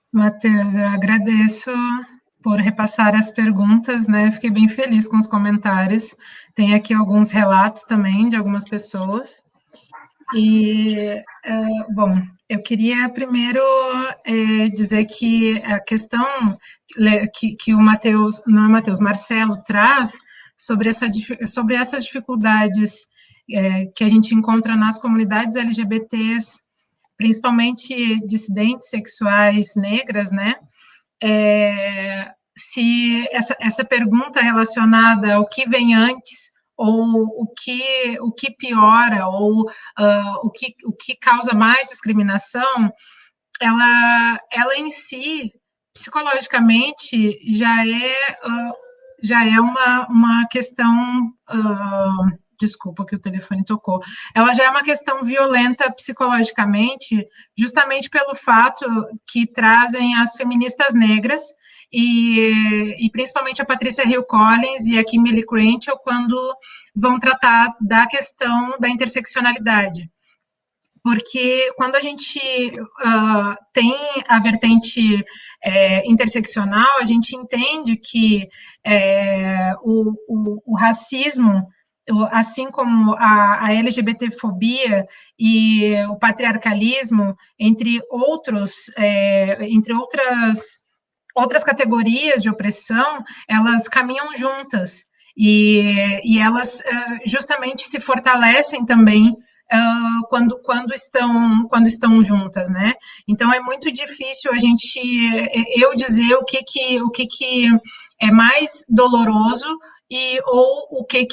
Matheus, eu agradeço por repassar as perguntas, né? Fiquei bem feliz com os comentários. Tem aqui alguns relatos também de algumas pessoas. E, bom, eu queria primeiro dizer que a questão que o Matheus, não é Matheus, Marcelo traz sobre essas dificuldades que a gente encontra nas comunidades LGBTs principalmente dissidentes sexuais negras, né? Se essa pergunta relacionada ao que vem antes, ou o que piora, ou o que causa mais discriminação, ela em si, psicologicamente, já é uma questão, desculpa que o telefone tocou, ela já é uma questão violenta psicologicamente, justamente pelo fato que trazem as feministas negras, e principalmente a Patrícia Hill Collins e a Kimberly Crenshaw, quando vão tratar da questão da interseccionalidade. Porque quando a gente tem a vertente interseccional, a gente entende que o racismo, assim como a LGBTfobia e o patriarcalismo, entre outras categorias de opressão, elas caminham juntas, e elas justamente se fortalecem também quando estão juntas, né? Então é muito difícil eu dizer o que é mais doloroso ou o que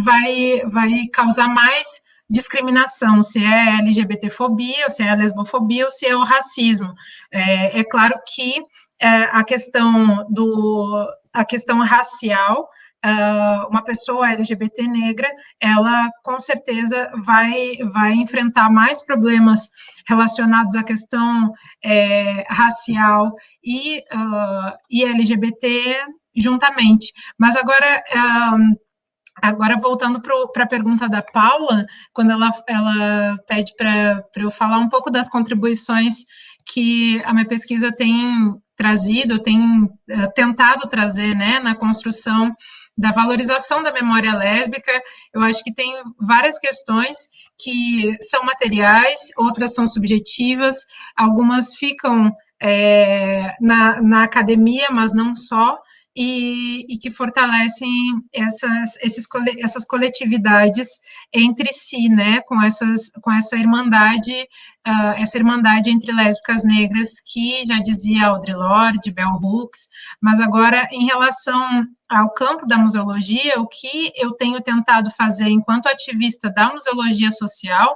vai causar mais discriminação, se é LGBTfobia, ou se é a lesbofobia, ou se é o racismo. É claro que a questão racial, uma pessoa LGBT negra, ela com certeza vai enfrentar mais problemas relacionados à questão racial e LGBT juntamente. Mas agora voltando para a pergunta da Paula, quando ela pede para eu falar um pouco das contribuições que a minha pesquisa tem trazido, tem tentado trazer, né, na construção da valorização da memória lésbica, eu acho que tem várias questões que são materiais, outras são subjetivas, algumas ficam na academia, mas não só, e que fortalecem essas coletividades entre si, né, com essa irmandade entre lésbicas negras, que já dizia Audre Lorde, Bell Hooks. Mas agora, em relação ao campo da museologia, o que eu tenho tentado fazer enquanto ativista da museologia social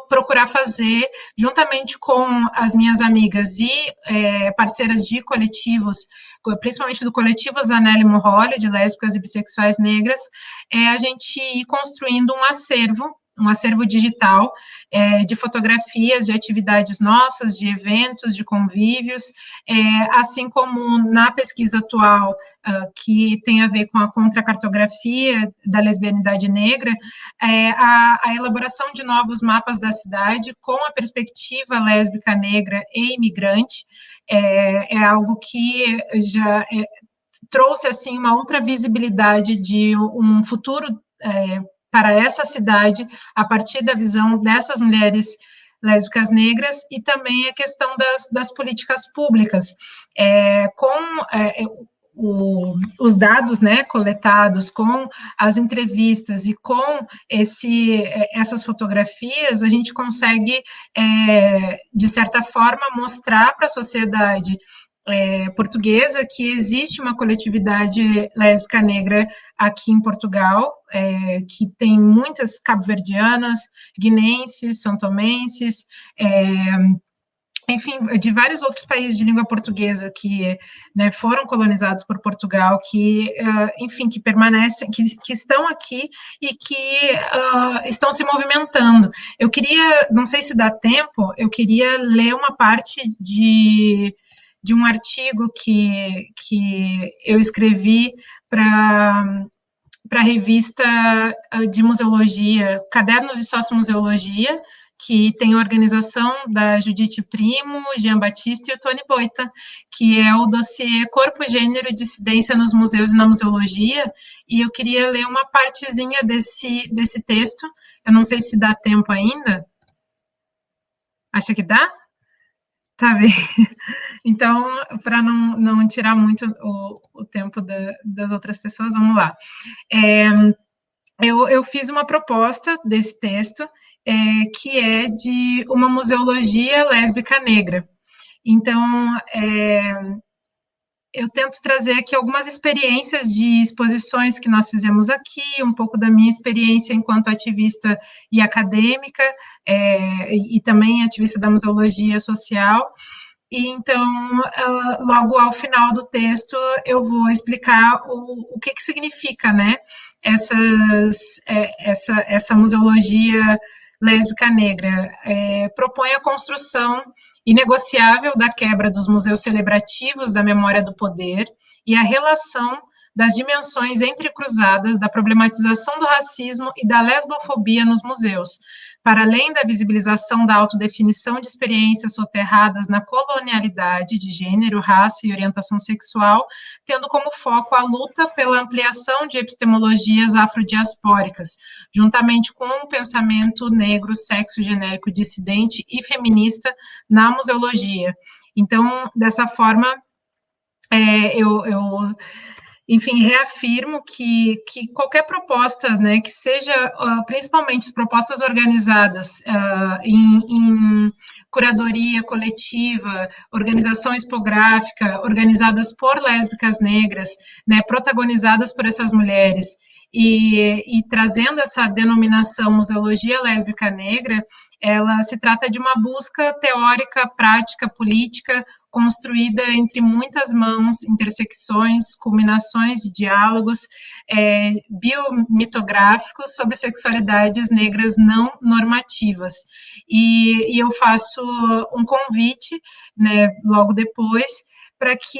procurar fazer, juntamente com as minhas amigas e parceiras de coletivos, principalmente do coletivo Zanelli Morrolli, de lésbicas e bissexuais negras, a gente ir construindo um acervo digital de fotografias, de atividades nossas, de eventos, de convívios, assim como na pesquisa atual, que tem a ver com a contracartografia da lesbianidade negra, a elaboração de novos mapas da cidade com a perspectiva lésbica, negra e imigrante, é algo que já trouxe assim uma outra visibilidade de um futuro para essa cidade, a partir da visão dessas mulheres lésbicas negras, e também a questão das políticas públicas, os dados, né, coletados, com as entrevistas e com essas fotografias, a gente consegue, de certa forma, mostrar para a sociedade portuguesa que existe uma coletividade lésbica negra aqui em Portugal, que tem muitas cabo-verdianas, guinenses, santomenses, enfim, de vários outros países de língua portuguesa que, né, foram colonizados por Portugal, que, enfim, que permanecem, que estão aqui e que estão se movimentando. Eu queria, não sei se dá tempo, eu queria ler uma parte de um artigo que eu escrevi para a revista de museologia, Cadernos de Sociomuseologia, que tem a organização da Judite Primo, Jean Batista e o Tony Boita, que é o dossiê Corpo, Gênero e Dissidência nos Museus e na Museologia, e eu queria ler uma partezinha desse texto. Eu não sei se dá tempo ainda. Acha que dá? Tá bem. Então, para não tirar muito o tempo das outras pessoas, vamos lá. Eu fiz uma proposta desse texto, que é de uma museologia lésbica negra. Então, eu tento trazer aqui algumas experiências de exposições que nós fizemos aqui, um pouco da minha experiência enquanto ativista e acadêmica, e também ativista da museologia social. E então, logo ao final do texto, eu vou explicar o que significa, né, essa museologia lésbica negra. Propõe a construção inegociável da quebra dos museus celebrativos da memória do poder e a relação das dimensões entrecruzadas da problematização do racismo e da lesbofobia nos museus, para além da visibilização da autodefinição de experiências soterradas na colonialidade de gênero, raça e orientação sexual, tendo como foco a luta pela ampliação de epistemologias afrodiaspóricas, juntamente com um pensamento negro, sexo-genérico, dissidente e feminista na museologia. Então, dessa forma, eu enfim, reafirmo que qualquer proposta, né, que seja, principalmente as propostas organizadas em curadoria coletiva, organização expográfica, organizadas por lésbicas negras, né, protagonizadas por essas mulheres, e trazendo essa denominação museologia lésbica negra, ela se trata de uma busca teórica, prática, política, construída entre muitas mãos, intersecções, culminações de diálogos biomitográficos sobre sexualidades negras não normativas. E eu faço um convite, né, logo depois, para que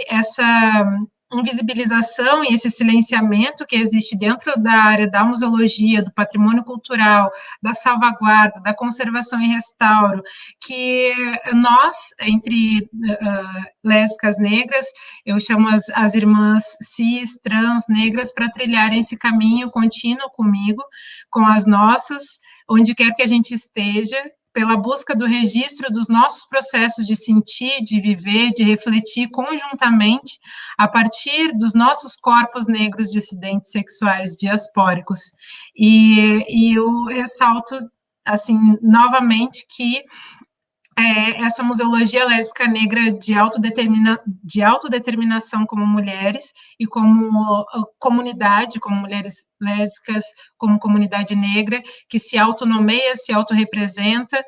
essa invisibilização e esse silenciamento que existe dentro da área da museologia, do patrimônio cultural, da salvaguarda, da conservação e restauro, que nós, entre lésbicas negras, eu chamo as irmãs cis, trans, negras, para trilharem esse caminho contínuo comigo, com as nossas, onde quer que a gente esteja, pela busca do registro dos nossos processos de sentir, de viver, de refletir conjuntamente, a partir dos nossos corpos negros dissidentes sexuais diaspóricos. E eu ressalto, assim, novamente, que essa museologia lésbica negra de autodeterminação como mulheres e como comunidade, como mulheres lésbicas, como comunidade negra, que se autonomeia, se autorrepresenta,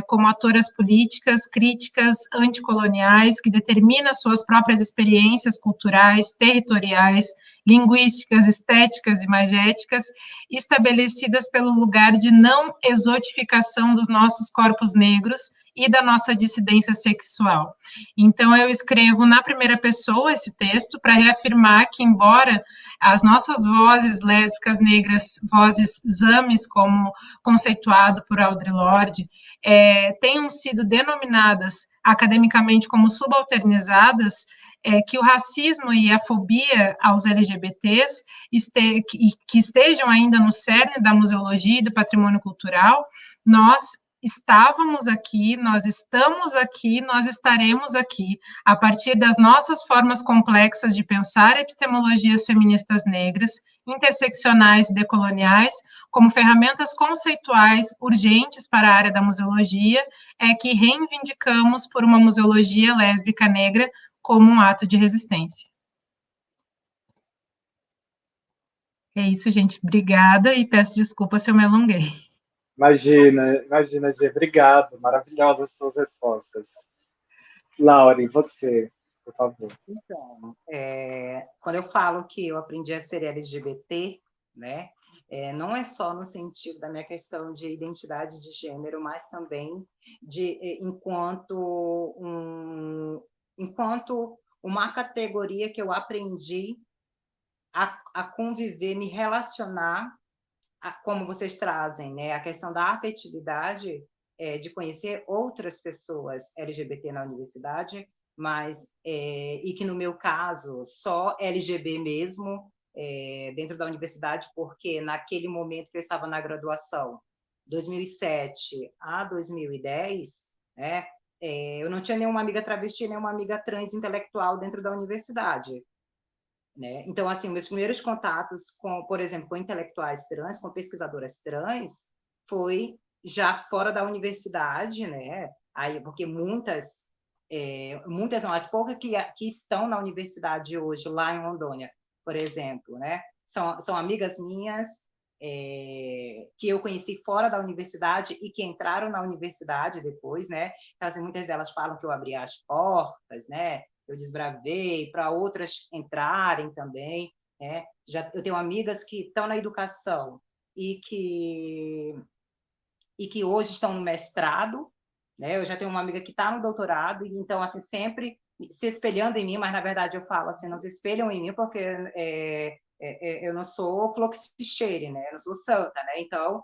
como atoras políticas, críticas, anticoloniais, que determina suas próprias experiências culturais, territoriais, linguísticas, estéticas e magéticas, estabelecidas pelo lugar de não exotificação dos nossos corpos negros e da nossa dissidência sexual. Então, eu escrevo na primeira pessoa esse texto para reafirmar que, embora as nossas vozes lésbicas negras, vozes zames, como conceituado por Audre Lorde, tenham sido denominadas academicamente como subalternizadas, que o racismo e a fobia aos LGBTs que estejam ainda no cerne da museologia e do patrimônio cultural, nós estávamos aqui, nós estamos aqui, nós estaremos aqui, a partir das nossas formas complexas de pensar epistemologias feministas negras, interseccionais e decoloniais, como ferramentas conceituais urgentes para a área da museologia, que reivindicamos por uma museologia lésbica negra como um ato de resistência. É isso, gente. Obrigada e peço desculpa se eu me alonguei. Imagina, Gê. Obrigado. Maravilhosas suas respostas. Laure, você, por favor. Então, quando eu falo que eu aprendi a ser LGBT, né, não é só no sentido da minha questão de identidade de gênero, mas também enquanto uma categoria que eu aprendi a conviver, me relacionar, como vocês trazem, né, a questão da afetividade, de conhecer outras pessoas LGBT na universidade, mas e que no meu caso só LGBT mesmo dentro da universidade, porque naquele momento que eu estava na graduação, 2007 a 2010, né, eu não tinha nenhuma amiga travesti, nenhuma amiga trans intelectual dentro da universidade. Né? Então, assim, meus primeiros contatos com, por exemplo, com intelectuais trans, com pesquisadoras trans, foi já fora da universidade, né? Aí, porque muitas não, as poucas que estão na universidade hoje, lá em Rondônia, por exemplo, né? São amigas minhas que eu conheci fora da universidade e que entraram na universidade depois, né? Então, assim, muitas delas falam que eu abri as portas, né? Eu desbravei para outras entrarem também, né? Eu tenho amigas que estão na educação e que hoje estão no mestrado, né? Eu já tenho uma amiga que está no doutorado, e então, assim, sempre se espelhando em mim, mas, na verdade, eu falo assim, não se espelham em mim, porque eu não sou Floxichere, né? Eu não sou santa, né? Então,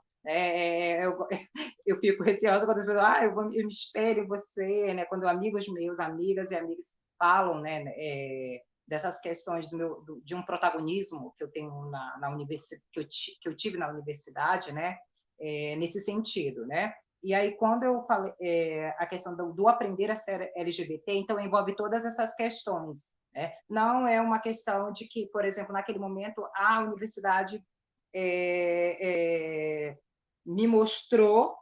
eu fico receosa quando as pessoas eu me espelho em você, né? Quando amigos meus, amigas e amigas falam, né? Dessas questões de um protagonismo que eu tenho na universidade, que eu tive na universidade, né? Nesse sentido, né? E aí, quando eu falei a questão do aprender a ser LGBT, então envolve todas essas questões, né? Não é uma questão de que, por exemplo, naquele momento, a universidade me mostrou,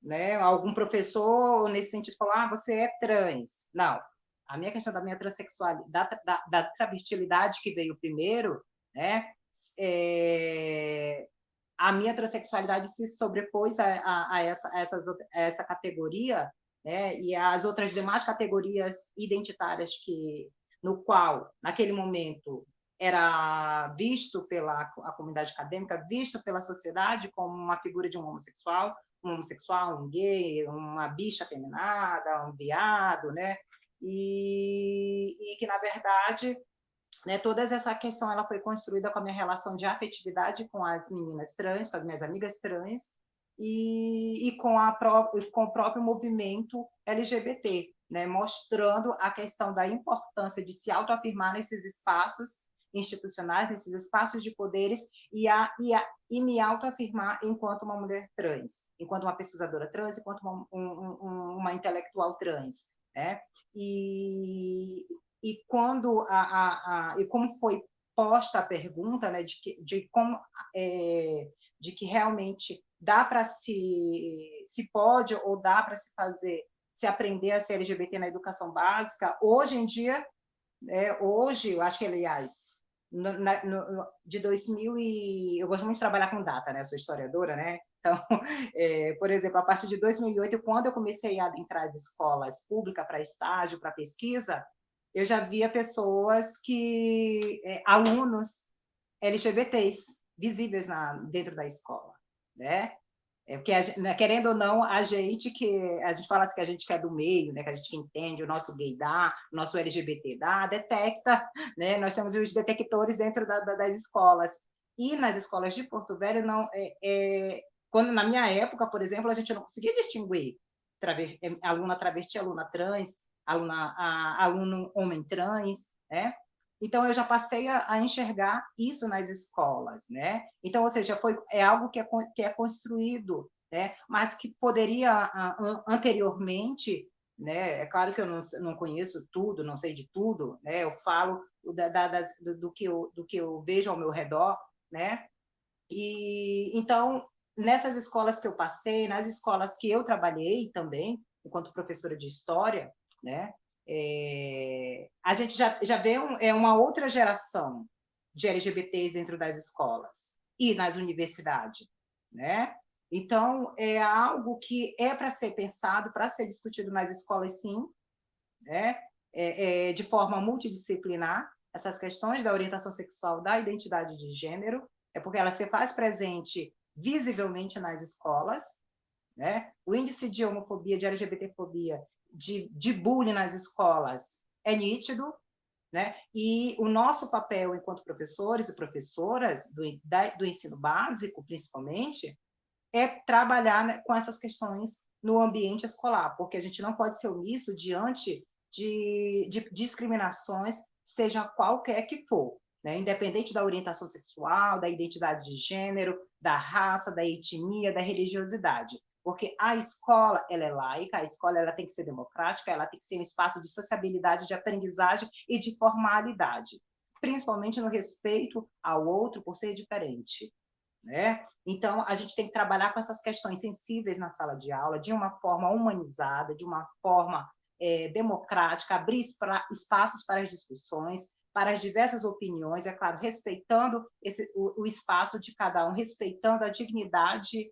né? Algum professor, nesse sentido, falou, você é trans. Não. A minha questão da minha transexualidade, da travestilidade que veio primeiro, né? A minha transexualidade se sobrepôs a essa categoria, né? E as outras demais categorias identitárias no qual, naquele momento, era visto pela a comunidade acadêmica, visto pela sociedade como uma figura de um homossexual, um gay, uma bicha afeminada, um viado, né? E que, na verdade, né, toda essa questão ela foi construída com a minha relação de afetividade com as meninas trans, com as minhas amigas trans, e com o próprio movimento LGBT, né, mostrando a questão da importância de se autoafirmar nesses espaços institucionais, nesses espaços de poderes, e me autoafirmar enquanto uma mulher trans, enquanto uma pesquisadora trans, enquanto uma intelectual trans, né? E quando e como foi posta a pergunta, né, de que realmente dá para se pode ou dá para se aprender a ser LGBT na educação básica, hoje em dia, hoje, eu acho que, aliás, de 2000 eu gosto muito de trabalhar com data, né? Eu sou historiadora, né? Então, por exemplo, a partir de 2008, quando eu comecei a adentrar as escolas públicas para estágio, para pesquisa, eu já via pessoas alunos LGBTs visíveis dentro da escola, né? Porque, querendo ou não, a gente fala assim que a gente que é do meio, né, que a gente que entende o nosso gaydar, o nosso LGBT detecta, né, nós temos os detectores dentro das escolas. E nas escolas de Porto Velho, não, quando, na minha época, por exemplo, a gente não conseguia distinguir aluna travesti, aluna trans, aluno homem trans, né? Então, eu já passei a enxergar isso nas escolas, né? Então, ou seja, é algo que é construído, né? Mas que poderia, anteriormente, né? É claro que eu não conheço tudo, não sei de tudo, né? Eu falo do que eu vejo ao meu redor, né? E, então, nessas escolas que eu passei, nas escolas que eu trabalhei também, enquanto professora de história, né? A gente já vê uma outra geração de LGBTs dentro das escolas e nas universidades, né? Então, é algo que é para ser pensado, para ser discutido nas escolas, sim, né? De forma multidisciplinar, essas questões da orientação sexual, da identidade de gênero, porque ela se faz presente visivelmente nas escolas, né? O índice de homofobia, de LGBTfobia, de bullying nas escolas é nítido, né? E o nosso papel enquanto professores e professoras do ensino básico, principalmente, é trabalhar, né, com essas questões no ambiente escolar, porque a gente não pode ser omisso diante de discriminações, seja qualquer que for, né? Independente da orientação sexual, da identidade de gênero, da raça, da etnia, da religiosidade. Porque a escola ela é laica, a escola ela tem que ser democrática, ela tem que ser um espaço de sociabilidade, de aprendizagem e de formalidade, principalmente no respeito ao outro por ser diferente, né? Então, a gente tem que trabalhar com essas questões sensíveis na sala de aula, de uma forma humanizada, de uma forma democrática, abrir espaços para as discussões, para as diversas opiniões, é claro, respeitando o espaço de cada um, respeitando a dignidade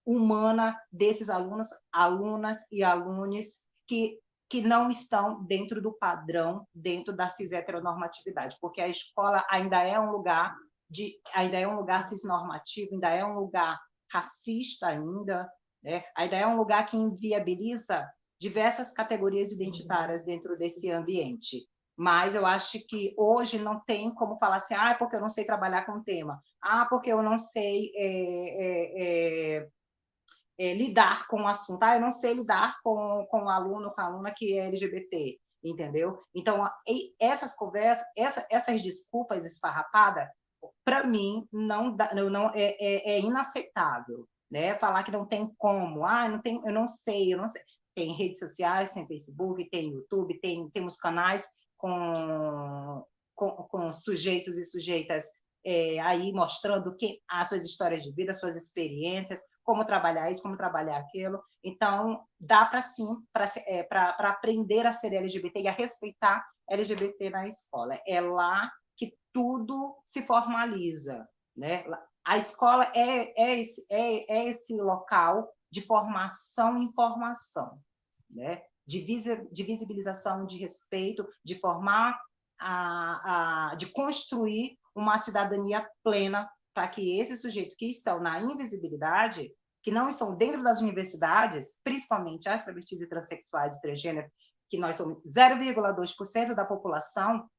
humana desses alunos, alunas e alunos que não estão dentro do padrão, dentro da cis-heteronormatividade, porque a escola ainda é um lugar cisnormativo, ainda é um lugar racista ainda, né? Ainda é um lugar que inviabiliza diversas categorias identitárias dentro desse ambiente. Mas eu acho que hoje não tem como falar assim, porque eu não sei trabalhar com o tema, porque eu não sei lidar com o assunto, eu não sei lidar com o aluno, com a aluna que é LGBT, entendeu? Então, essas conversas, essas desculpas esfarrapadas, para mim, não é inaceitável, né? Falar que não tem como, eu não sei. Tem redes sociais, tem Facebook, tem YouTube, temos canais com sujeitos e sujeitas aí mostrando as suas histórias de vida, suas experiências, como trabalhar isso, como trabalhar aquilo. Então, dá para sim, para aprender a ser LGBT e a respeitar LGBT na escola. É lá que tudo se formaliza, né? A escola é esse local de formação e informação, né? De visibilização, de respeito, de formar, de construir uma cidadania plena para que esses sujeitos que estão na invisibilidade, que não estão dentro das universidades, principalmente as travestis e transexuais e transgêneros, que nós somos 0,2% da população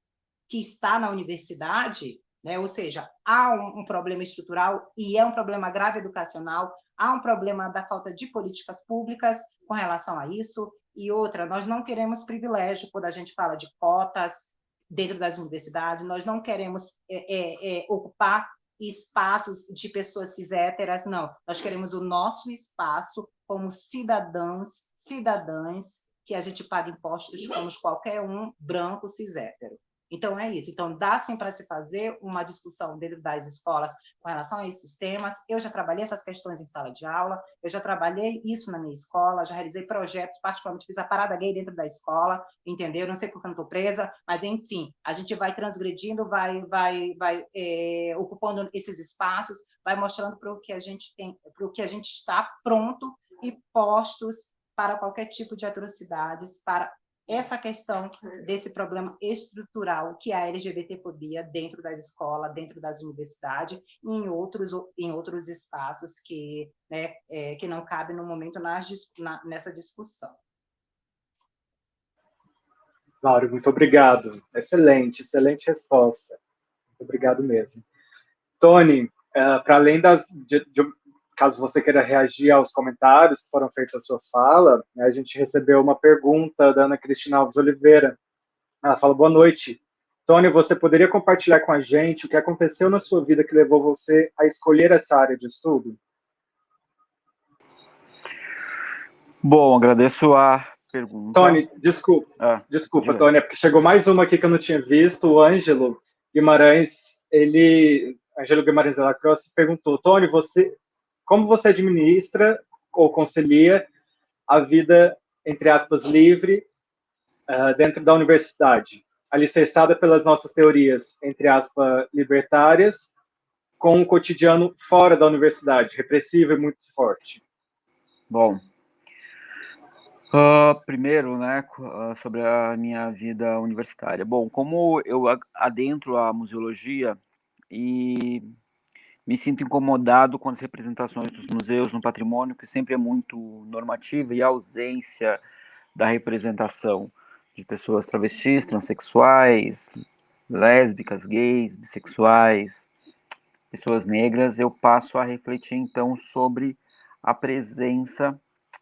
que está na universidade, né? Ou seja, há um problema estrutural e é um problema grave educacional, há um problema da falta de políticas públicas com relação a isso, e outra, nós não queremos privilégio quando a gente fala de cotas dentro das universidades, nós não queremos ocupar espaços de pessoas cis-héteras, não, nós queremos o nosso espaço como cidadãs, que a gente paga impostos como qualquer um branco cis-hétero. Então, é isso. Então, dá sim para se fazer uma discussão dentro das escolas com relação a esses temas. Eu já trabalhei essas questões em sala de aula, eu já trabalhei isso na minha escola, já realizei projetos, particularmente fiz a parada gay dentro da escola, entendeu? Não sei porque eu não estou presa, mas, enfim, a gente vai transgredindo, vai ocupando esses espaços, vai mostrando para o que a gente tem, para o que a gente está pronto e postos para qualquer tipo de atrocidades, para essa questão desse problema estrutural que é a LGBTfobia dentro das escolas, dentro das universidades e em outros espaços que, né, que não cabem no momento nessa discussão. Laura, muito obrigado. Excelente resposta. Muito obrigado mesmo. Tony, para além caso você queira reagir aos comentários que foram feitos à sua fala, a gente recebeu uma pergunta da Ana Cristina Alves Oliveira. Ela fala, boa noite. Tony, você poderia compartilhar com a gente o que aconteceu na sua vida que levou você a escolher essa área de estudo? Bom, agradeço a pergunta. Tony, desculpa, Tony, é porque chegou mais uma aqui que eu não tinha visto. O Ângelo Guimarães, Ângelo Guimarães da Lacrosse perguntou, Tony, como você administra ou concilia a vida, entre aspas, livre dentro da universidade, alicerçada pelas nossas teorias, entre aspas, libertárias, com um cotidiano fora da universidade, repressivo e muito forte? Bom, primeiro, né, sobre a minha vida universitária. Bom, como eu adentro a museologia e me sinto incomodado com as representações dos museus no patrimônio, que sempre é muito normativa, e a ausência da representação de pessoas travestis, transexuais, lésbicas, gays, bissexuais, pessoas negras, eu passo a refletir, então, sobre a presença,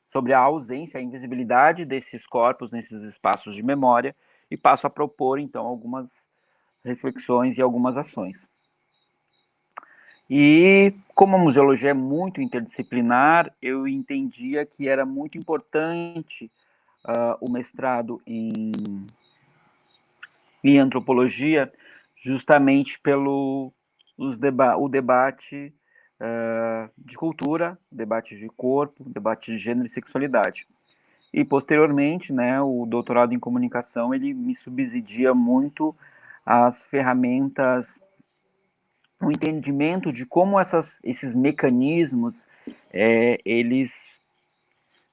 sobre a ausência, a invisibilidade desses corpos nesses espaços de memória, e passo a propor, então, algumas reflexões e algumas ações. E como a museologia é muito interdisciplinar, eu entendia que era muito importante o mestrado em antropologia, justamente pelo o debate de cultura, debate de corpo, debate de gênero e sexualidade. E, posteriormente, né, o doutorado em comunicação, ele me subsidia muito as ferramentas, o entendimento de como esses mecanismos, eles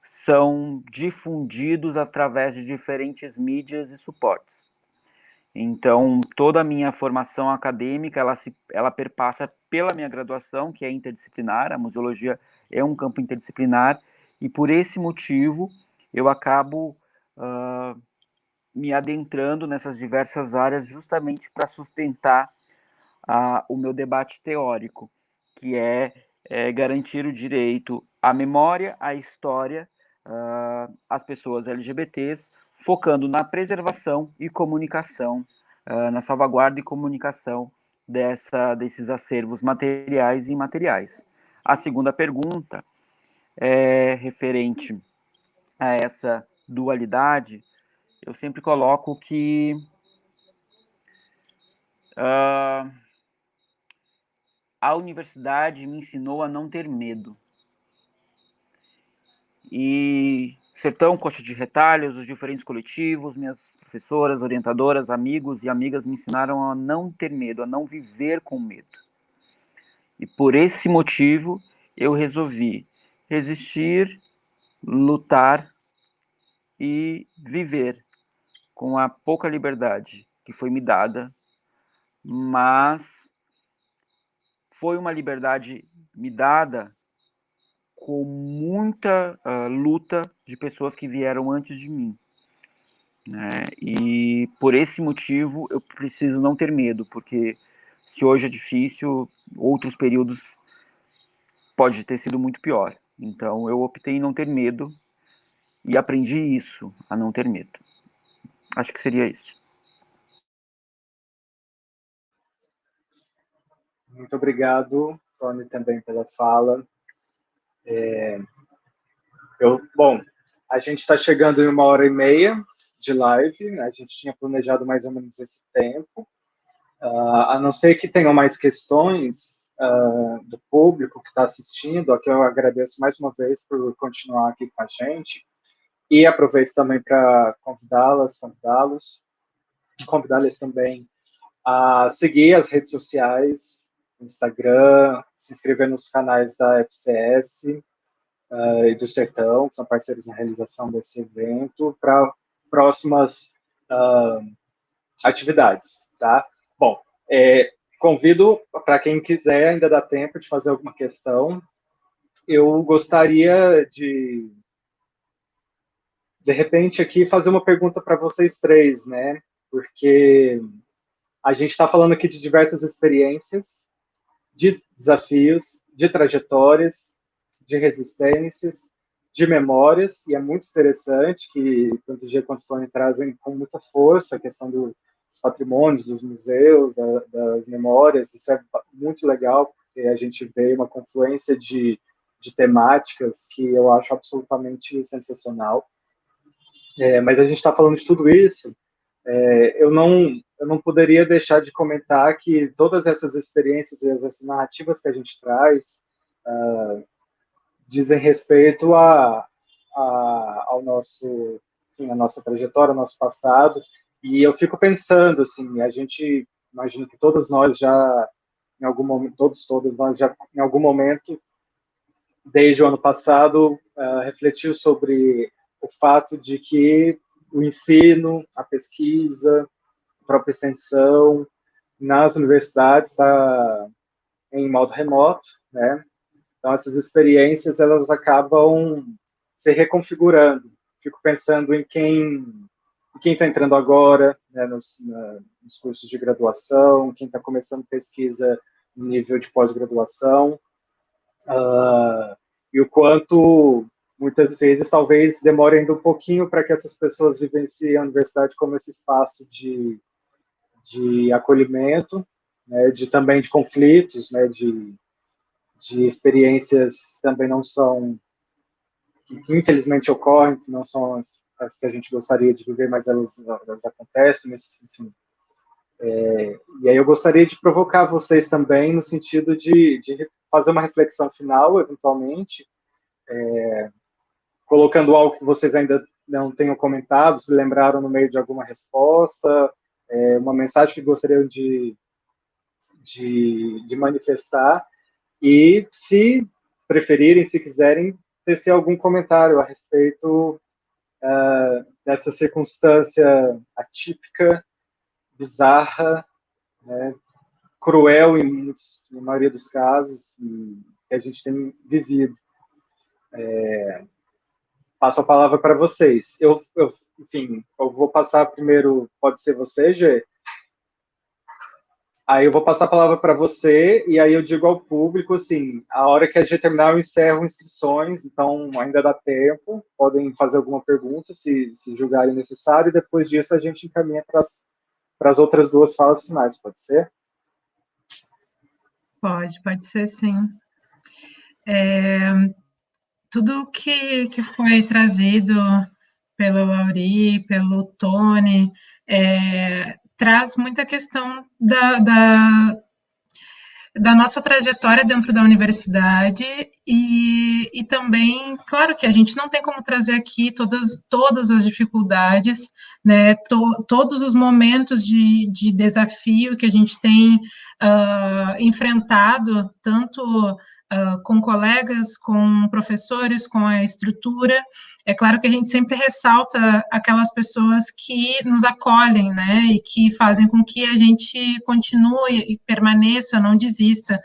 são difundidos através de diferentes mídias e suportes. Então, toda a minha formação acadêmica, ela perpassa pela minha graduação, que é interdisciplinar, a museologia é um campo interdisciplinar, e por esse motivo, eu acabo me adentrando nessas diversas áreas justamente para sustentar o meu debate teórico, que é garantir o direito à memória, à história, às pessoas LGBTs, focando na preservação e comunicação, na salvaguarda e comunicação desses acervos materiais e imateriais. A segunda pergunta é referente a essa dualidade. Eu sempre coloco que a universidade me ensinou a não ter medo. E Sertão, Coxa de Retalhos, os diferentes coletivos, minhas professoras, orientadoras, amigos e amigas me ensinaram a não ter medo, a não viver com medo. E por esse motivo, eu resolvi resistir, lutar e viver com a pouca liberdade que foi me dada, mas foi uma liberdade me dada com muita luta de pessoas que vieram antes de mim, né? E por esse motivo eu preciso não ter medo, porque se hoje é difícil, outros períodos pode ter sido muito pior. Então eu optei em não ter medo e aprendi isso, a não ter medo. Acho que seria isso. Muito obrigado, Tony, também pela fala. Bom, a gente está chegando em 1h30 de live, né? A gente tinha planejado mais ou menos esse tempo. A não ser que tenham mais questões do público que está assistindo, aqui eu agradeço mais uma vez por continuar aqui com a gente, e aproveito também para convidá-los também a seguir as redes sociais, Instagram, se inscrever nos canais da FCS e do Sertão, que são parceiros na realização desse evento, para próximas atividades, tá? Bom, convido para quem quiser, ainda dá tempo de fazer alguma questão. Eu gostaria de repente, aqui fazer uma pergunta para vocês três, né? Porque a gente está falando aqui de diversas experiências, de desafios, de trajetórias, de resistências, de memórias, e é muito interessante que tanto o G quanto o Tony trazem com muita força a questão dos patrimônios, dos museus, das memórias. Isso é muito legal, porque a gente vê uma confluência de temáticas que eu acho absolutamente sensacional. Mas a gente está falando de tudo isso, eu não poderia deixar de comentar que todas essas experiências e essas narrativas que a gente traz dizem respeito ao nosso, enfim, a nossa trajetória, ao nosso passado, e eu fico pensando, assim, a gente, imagino que todos nós já, em algum momento, todos nós já, em algum momento, desde o ano passado, refletiu sobre o fato de que o ensino, a pesquisa, a própria extensão nas universidades está em modo remoto, né? Então, essas experiências, elas acabam se reconfigurando. Fico pensando em quem está entrando agora, né, nos cursos de graduação, quem está começando pesquisa no nível de pós-graduação, e o quanto, muitas vezes, talvez demore ainda um pouquinho para que essas pessoas vivenciem a universidade como esse espaço de acolhimento, né, também de conflitos, né, de experiências que também não são, que infelizmente ocorrem, que não são as que a gente gostaria de viver, mas elas acontecem, mas, enfim. E aí eu gostaria de provocar vocês também no sentido de fazer uma reflexão final, eventualmente, colocando algo que vocês ainda não tenham comentado, se lembraram no meio de alguma resposta, uma mensagem que gostariam de manifestar, e, se preferirem, se quiserem, tecer algum comentário a respeito dessa circunstância atípica, bizarra, né, cruel na maioria dos casos, que a gente tem vivido. Passo a palavra para vocês. Enfim, eu vou passar primeiro, pode ser você, Gê? Aí eu vou passar a palavra para você, e aí eu digo ao público, assim, a hora que a gente terminar, eu encerro inscrições, então ainda dá tempo, podem fazer alguma pergunta, se julgarem necessário, e depois disso a gente encaminha para as outras duas falas finais, pode ser? Pode ser sim. Tudo que foi trazido pelo Lauri, pelo Tony, traz muita questão da nossa trajetória dentro da universidade e também, claro que a gente não tem como trazer aqui todas as dificuldades, né, todos os momentos de desafio que a gente tem enfrentado, tanto com colegas, com professores, com a estrutura. É claro que a gente sempre ressalta aquelas pessoas que nos acolhem, né, e que fazem com que a gente continue e permaneça, não desista.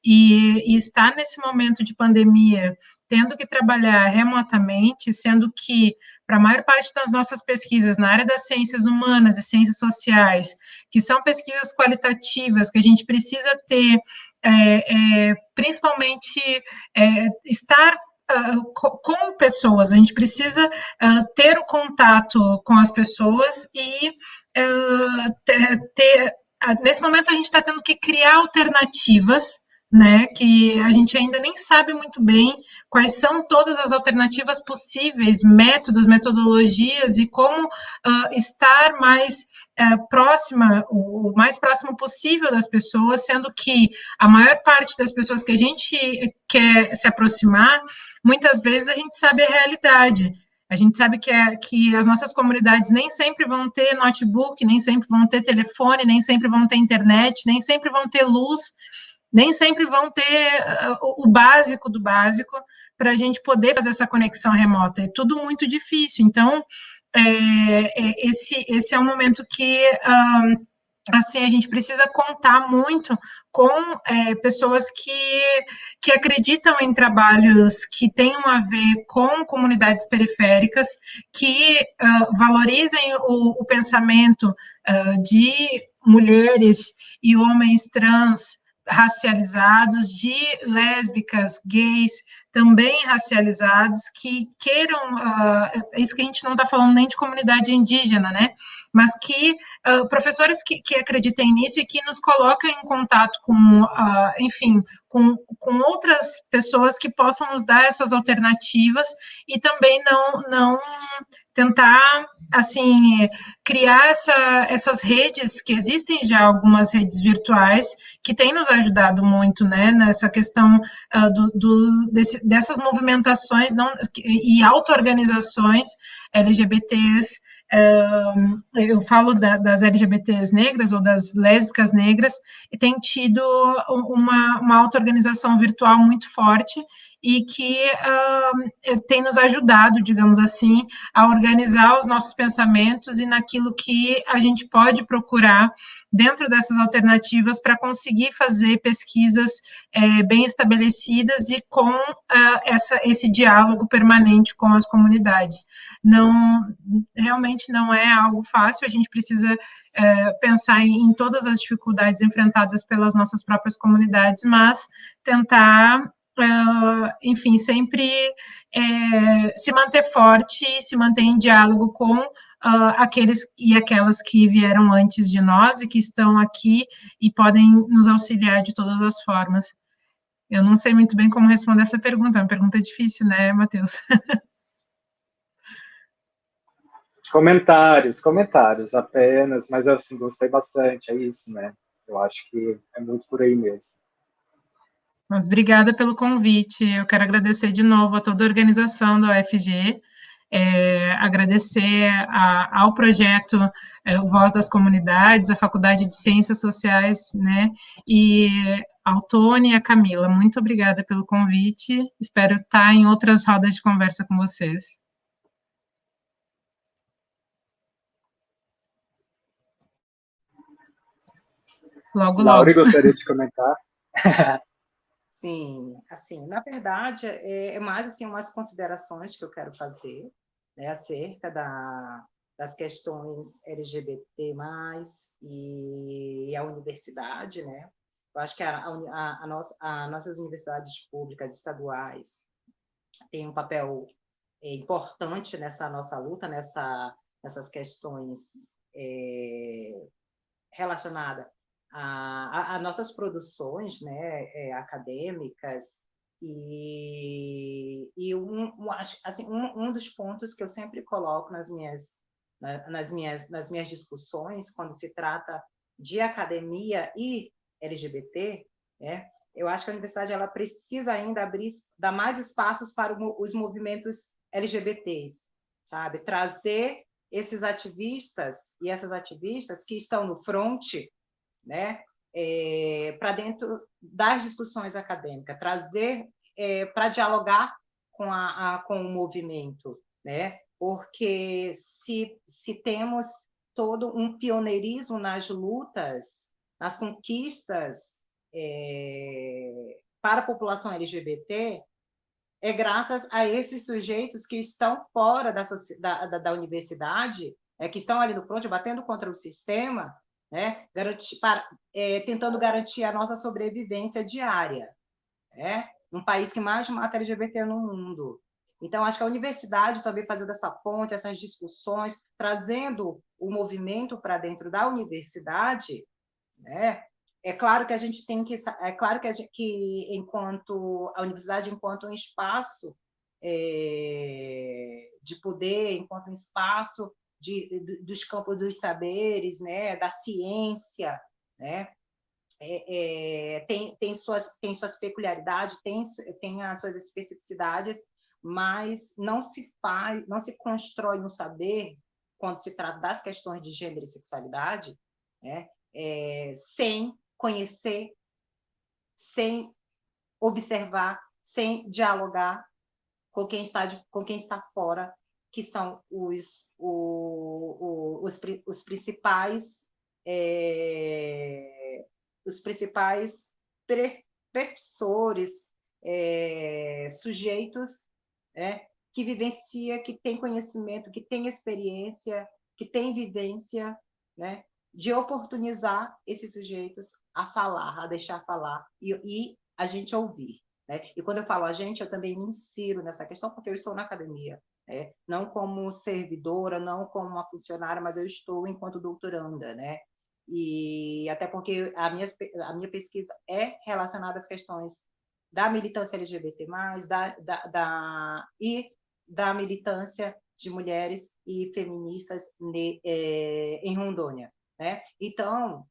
E estar nesse momento de pandemia, tendo que trabalhar remotamente, sendo que, para a maior parte das nossas pesquisas na área das ciências humanas e ciências sociais, que são pesquisas qualitativas, que a gente precisa ter, principalmente, estar com pessoas, a gente precisa ter o contato com as pessoas e nesse momento a gente está tendo que criar alternativas, né, que a gente ainda nem sabe muito bem quais são todas as alternativas possíveis, métodos, metodologias e como estar mais próxima, o mais próximo possível das pessoas, sendo que a maior parte das pessoas que a gente quer se aproximar, muitas vezes a gente sabe a realidade. A gente sabe que as nossas comunidades nem sempre vão ter notebook, nem sempre vão ter telefone, nem sempre vão ter internet, nem sempre vão ter luz, nem sempre vão ter o básico do básico para a gente poder fazer essa conexão remota. É tudo muito difícil. Então, esse é um momento que assim, a gente precisa contar muito com pessoas que acreditam em trabalhos que tenham a ver com comunidades periféricas, que valorizem o pensamento de mulheres e homens trans racializados, de lésbicas, gays, também racializados, que queiram, isso que a gente não está falando nem de comunidade indígena, né? Mas que professores que acreditem nisso e que nos coloquem em contato com, enfim, com outras pessoas que possam nos dar essas alternativas e também não tentar, assim, criar essas redes, que existem já algumas redes virtuais, que têm nos ajudado muito, né, nessa questão dessas movimentações e auto-organizações LGBTs. Eu falo das LGBTs negras ou das lésbicas negras, e tem tido uma auto-organização virtual muito forte e que tem nos ajudado, digamos assim, a organizar os nossos pensamentos e naquilo que a gente pode procurar dentro dessas alternativas para conseguir fazer pesquisas bem estabelecidas e com esse diálogo permanente com as comunidades. Realmente não é algo fácil, a gente precisa pensar em todas as dificuldades enfrentadas pelas nossas próprias comunidades, mas tentar, enfim, sempre se manter forte, se manter em diálogo com aqueles e aquelas que vieram antes de nós e que estão aqui e podem nos auxiliar de todas as formas. Eu não sei muito bem como responder essa pergunta, é uma pergunta difícil, né, Matheus? Comentários apenas, mas assim, gostei bastante, é isso, né? Eu acho que é muito por aí mesmo. Mas obrigada pelo convite. Eu quero agradecer de novo a toda a organização da UFG, agradecer ao projeto o Voz das Comunidades, a Faculdade de Ciências Sociais, né, e ao Tony e a Camila. Muito obrigada pelo convite. Espero estar em outras rodas de conversa com vocês. Logo, Laura, logo. gostaria de comentar. Sim, assim, na verdade, é mais assim, umas considerações que eu quero fazer, né, acerca das questões LGBT+, e a universidade, né? Eu acho que as nossas universidades públicas estaduais têm um papel importante nessa nossa luta, nessas questões relacionadas a nossas produções, né, acadêmicas, e assim, um dos pontos que eu sempre coloco nas minhas discussões, quando se trata de academia e LGBT, né, eu acho que a universidade ela precisa ainda dar mais espaços para os movimentos LGBTs, sabe? Trazer esses ativistas e essas ativistas que estão no fronte, né, para dentro das discussões acadêmicas, trazer para dialogar com o movimento, né? Porque se temos todo um pioneirismo nas lutas, nas conquistas para a população LGBT, é graças a esses sujeitos que estão fora da universidade, que estão ali no fronte, batendo contra o sistema, né, tentando garantir a nossa sobrevivência diária, né, num país que mais mata LGBT no mundo. Então, acho que a universidade também fazendo essa ponte, essas discussões, trazendo o movimento para dentro da universidade, né, é claro que a gente tem que, enquanto a universidade, enquanto um espaço de poder, enquanto um espaço dos campos dos saberes, né, da ciência, né, tem suas peculiaridades, tem as suas especificidades, mas não se constrói um saber quando se trata das questões de gênero e sexualidade, né, sem conhecer, sem observar, sem dialogar com quem está fora, que são os principais precursores, sujeitos, que vivencia, que tem conhecimento, que tem experiência, que tem vivência, né, de oportunizar esses sujeitos a falar, a deixar falar e a gente ouvir, né? E quando eu falo a gente, eu também me insiro nessa questão, porque eu estou na academia, não como servidora, não como uma funcionária, mas eu estou enquanto doutoranda, né? E até porque a minha pesquisa é relacionada às questões da militância LGBT+, e da militância de mulheres e feministas em Rondônia, né? Então,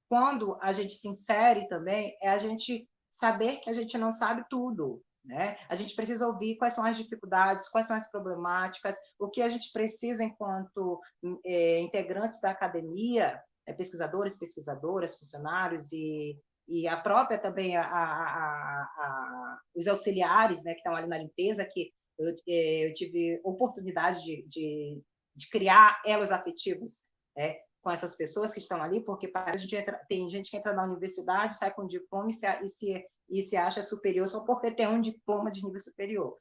quando a gente se insere também, é a gente saber que a gente não sabe tudo, né? A gente precisa ouvir quais são as dificuldades, quais são as problemáticas, o que a gente precisa enquanto integrantes da academia, pesquisadores, pesquisadoras, funcionários e a própria também os auxiliares, né, que estão ali na limpeza, que eu tive oportunidade de criar elos afetivos, com essas pessoas que estão ali, porque tem gente que entra na universidade, sai com diploma e se acha superior só porque tem um diploma de nível superior.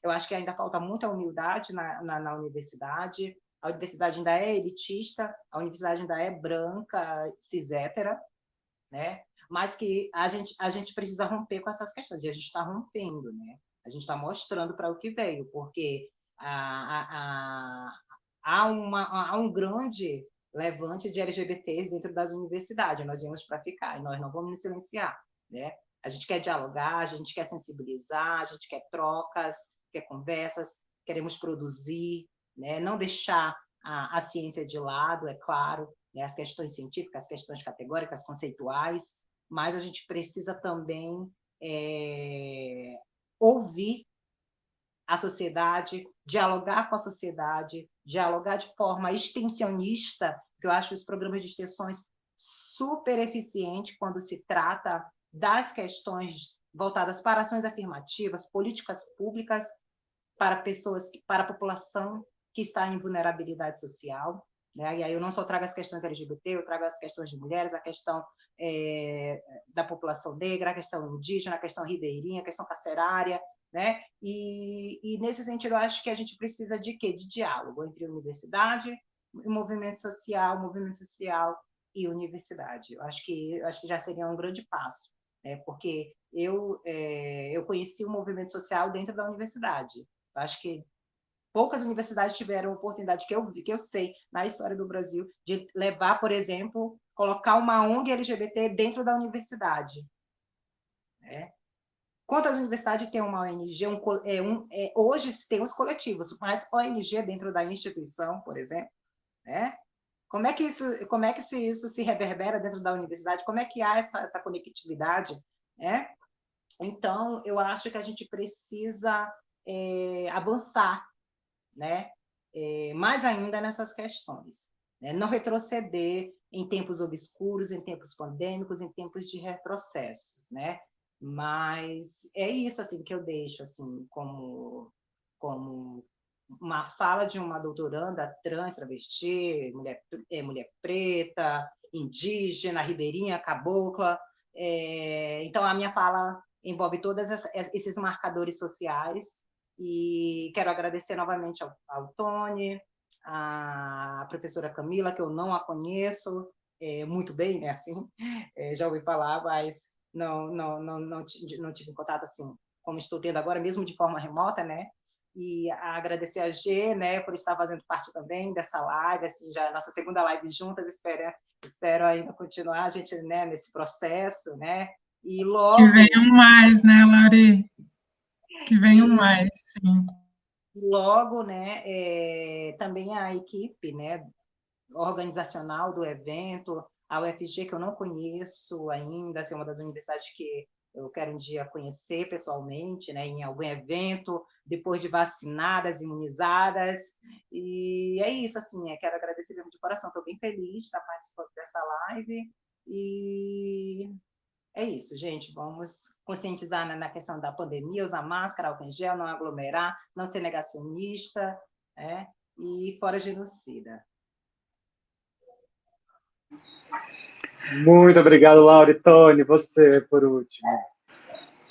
Eu acho que ainda falta muita humildade na universidade. A universidade ainda é elitista, a universidade ainda é branca, cis-hétera, né? Mas que a gente precisa romper com essas questões, e a gente está rompendo, né? A gente está mostrando para o que veio, porque há um grande levante de LGBTs dentro das universidades, nós viemos para ficar, e nós não vamos nos silenciar, né? A gente quer dialogar, a gente quer sensibilizar, a gente quer trocas, quer conversas, queremos produzir, né? Não deixar a ciência de lado, é claro, né? As questões científicas, as questões categóricas, conceituais, mas a gente precisa também ouvir a sociedade, dialogar com a sociedade, dialogar de forma extensionista, que eu acho os programas de extensões super eficientes quando se trata das questões voltadas para ações afirmativas, políticas públicas para pessoas, para a população que está em vulnerabilidade social, né? E aí eu não só trago as questões LGBT, eu trago as questões de mulheres, a questão da população negra, a questão indígena, a questão ribeirinha, a questão carcerária, né? E nesse sentido, eu acho que a gente precisa de quê? De diálogo entre universidade, movimento social e universidade. Eu acho que já seria um grande passo, né? Porque eu conheci o movimento social dentro da universidade. Eu acho que poucas universidades tiveram a oportunidade, que eu sei, na história do Brasil, de levar, por exemplo, colocar uma ONG LGBT dentro da universidade. Né? Quantas universidades têm uma ONG? Hoje tem os coletivos, mas ONG dentro da instituição, por exemplo, né? Como é que isso se reverbera dentro da universidade? Como é que há essa conectividade? Né? Então, eu acho que a gente precisa avançar, né? Mais ainda nessas questões. Né? Não retroceder em tempos obscuros, em tempos pandêmicos, em tempos de retrocessos. Né? Mas é isso assim, que eu deixo assim, como uma fala de uma doutoranda trans, travesti, mulher preta, indígena, ribeirinha, cabocla. Então, a minha fala envolve todos esses marcadores sociais, e quero agradecer novamente ao Tony, à professora Camila, que eu não a conheço muito bem, né? Assim, já ouvi falar, mas não tive contato assim, como estou tendo agora, mesmo de forma remota, né? E agradecer a G, né, por estar fazendo parte também dessa live, assim, já é a nossa segunda live juntas, espero ainda continuar a gente, né, nesse processo, né? E logo... Que venham mais, né, Lauri? Que venham mais, sim. Logo, né, também a equipe, né, organizacional do evento, a UFG, que eu não conheço ainda, assim, é uma das universidades que eu quero um dia conhecer pessoalmente, né, em algum evento, depois de vacinadas, imunizadas, e é isso, assim, quero agradecer mesmo de coração, estou bem feliz de estar participando dessa live, e é isso, gente, vamos conscientizar na questão da pandemia, usar máscara, álcool em gel, não aglomerar, não ser negacionista, né, e fora genocida. Muito obrigado, Laura e Tony. Você, por último.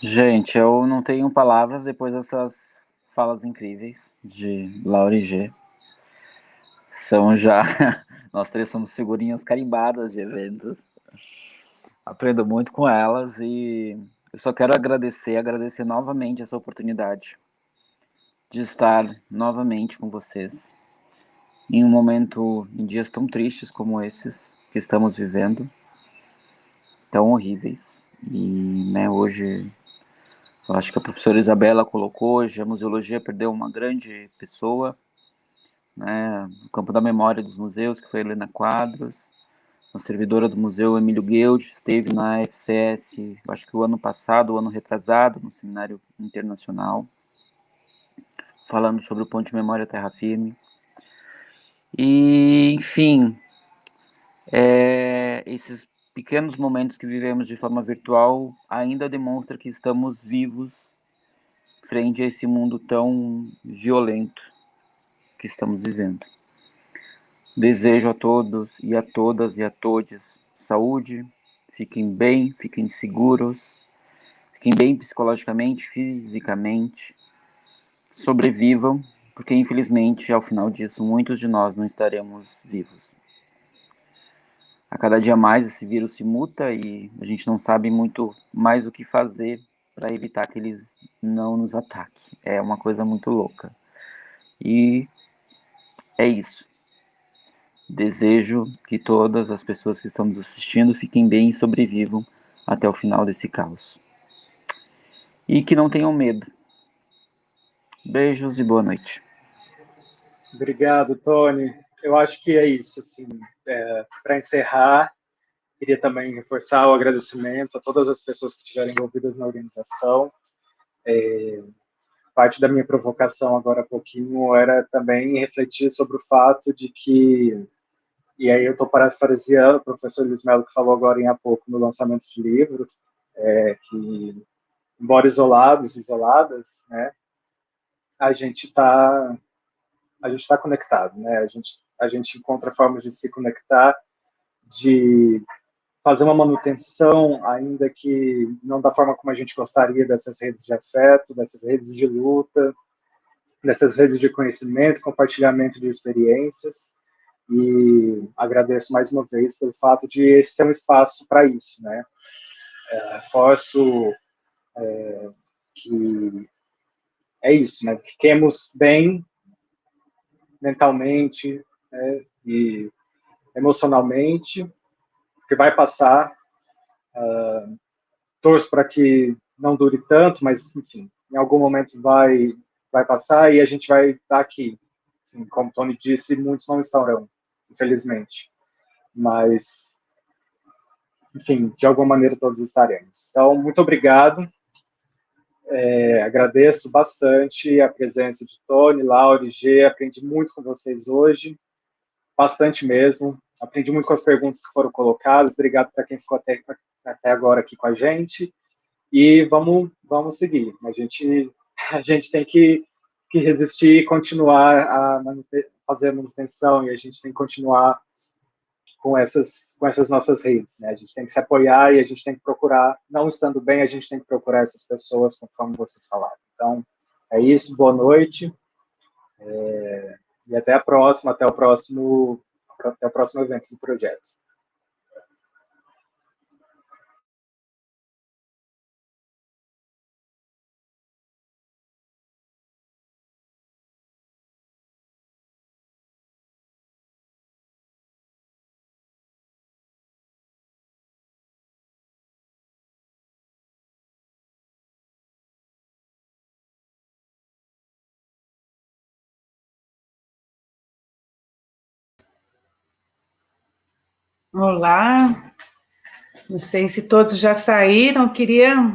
Gente, eu não tenho palavras depois dessas falas incríveis de Laura e G. São já... Nós três somos figurinhas carimbadas de eventos. Aprendo muito com elas e eu só quero agradecer novamente essa oportunidade de estar novamente com vocês em um momento, em dias tão tristes como esses que estamos vivendo, tão horríveis. E, né, hoje, eu acho que a professora Isabela colocou, hoje a museologia perdeu uma grande pessoa, né, no campo da memória dos museus, que foi a Helena Quadros, uma servidora do museu, Emílio Guild, esteve na FCS, acho que o ano passado, o ano retrasado, no Seminário Internacional, falando sobre o Ponto de Memória Terra Firme. E, enfim, esses pequenos momentos que vivemos de forma virtual ainda demonstram que estamos vivos frente a esse mundo tão violento que estamos vivendo. Desejo a todos e a todas e a todes saúde, fiquem bem, fiquem seguros, fiquem bem psicologicamente, fisicamente, sobrevivam, porque infelizmente ao final disso muitos de nós não estaremos vivos. A cada dia mais esse vírus se muta e a gente não sabe muito mais o que fazer para evitar que eles não nos ataquem. É uma coisa muito louca. E é isso. Desejo que todas as pessoas que estão nos assistindo fiquem bem e sobrevivam até o final desse caos. E que não tenham medo. Beijos e boa noite. Obrigado, Tony. Eu acho que é isso, assim, para encerrar, Queria também reforçar o agradecimento a todas as pessoas que estiveram envolvidas na organização. Parte da minha provocação agora há pouquinho era também refletir sobre o fato de que, e aí eu estou parafraseando o professor Luiz Melo, que falou agora há pouco no lançamento de livro, que, embora isoladas, né, a gente está conectado, né? A gente encontra formas de se conectar, de fazer uma manutenção, ainda que não da forma como a gente gostaria, dessas redes de afeto, dessas redes de luta, dessas redes de conhecimento, compartilhamento de experiências. E agradeço mais uma vez pelo fato de esse ser um espaço para isso, né? Reforço que é isso, né? Fiquemos bem mentalmente, né? E emocionalmente, que vai passar. Torço para que não dure tanto, mas, enfim, em algum momento vai passar e a gente vai estar aqui. Assim, como o Tony disse, muitos não estarão, infelizmente. Mas, enfim, de alguma maneira todos estaremos. Então, muito obrigado. Agradeço bastante a presença de Tony, Laura e G. Aprendi muito com vocês hoje, bastante mesmo. Aprendi muito com as perguntas que foram colocadas. Obrigado para quem ficou até agora aqui com a gente. E vamos seguir. A gente tem que resistir e continuar a fazer a manutenção, e a gente tem que continuar com essas nossas redes, né? A gente tem que se apoiar e a gente tem que procurar, não estando bem, a gente tem que procurar essas pessoas, conforme vocês falaram. Então, é isso, boa noite, e até a próxima, até o próximo evento do projeto. Olá, não sei se todos já saíram, queria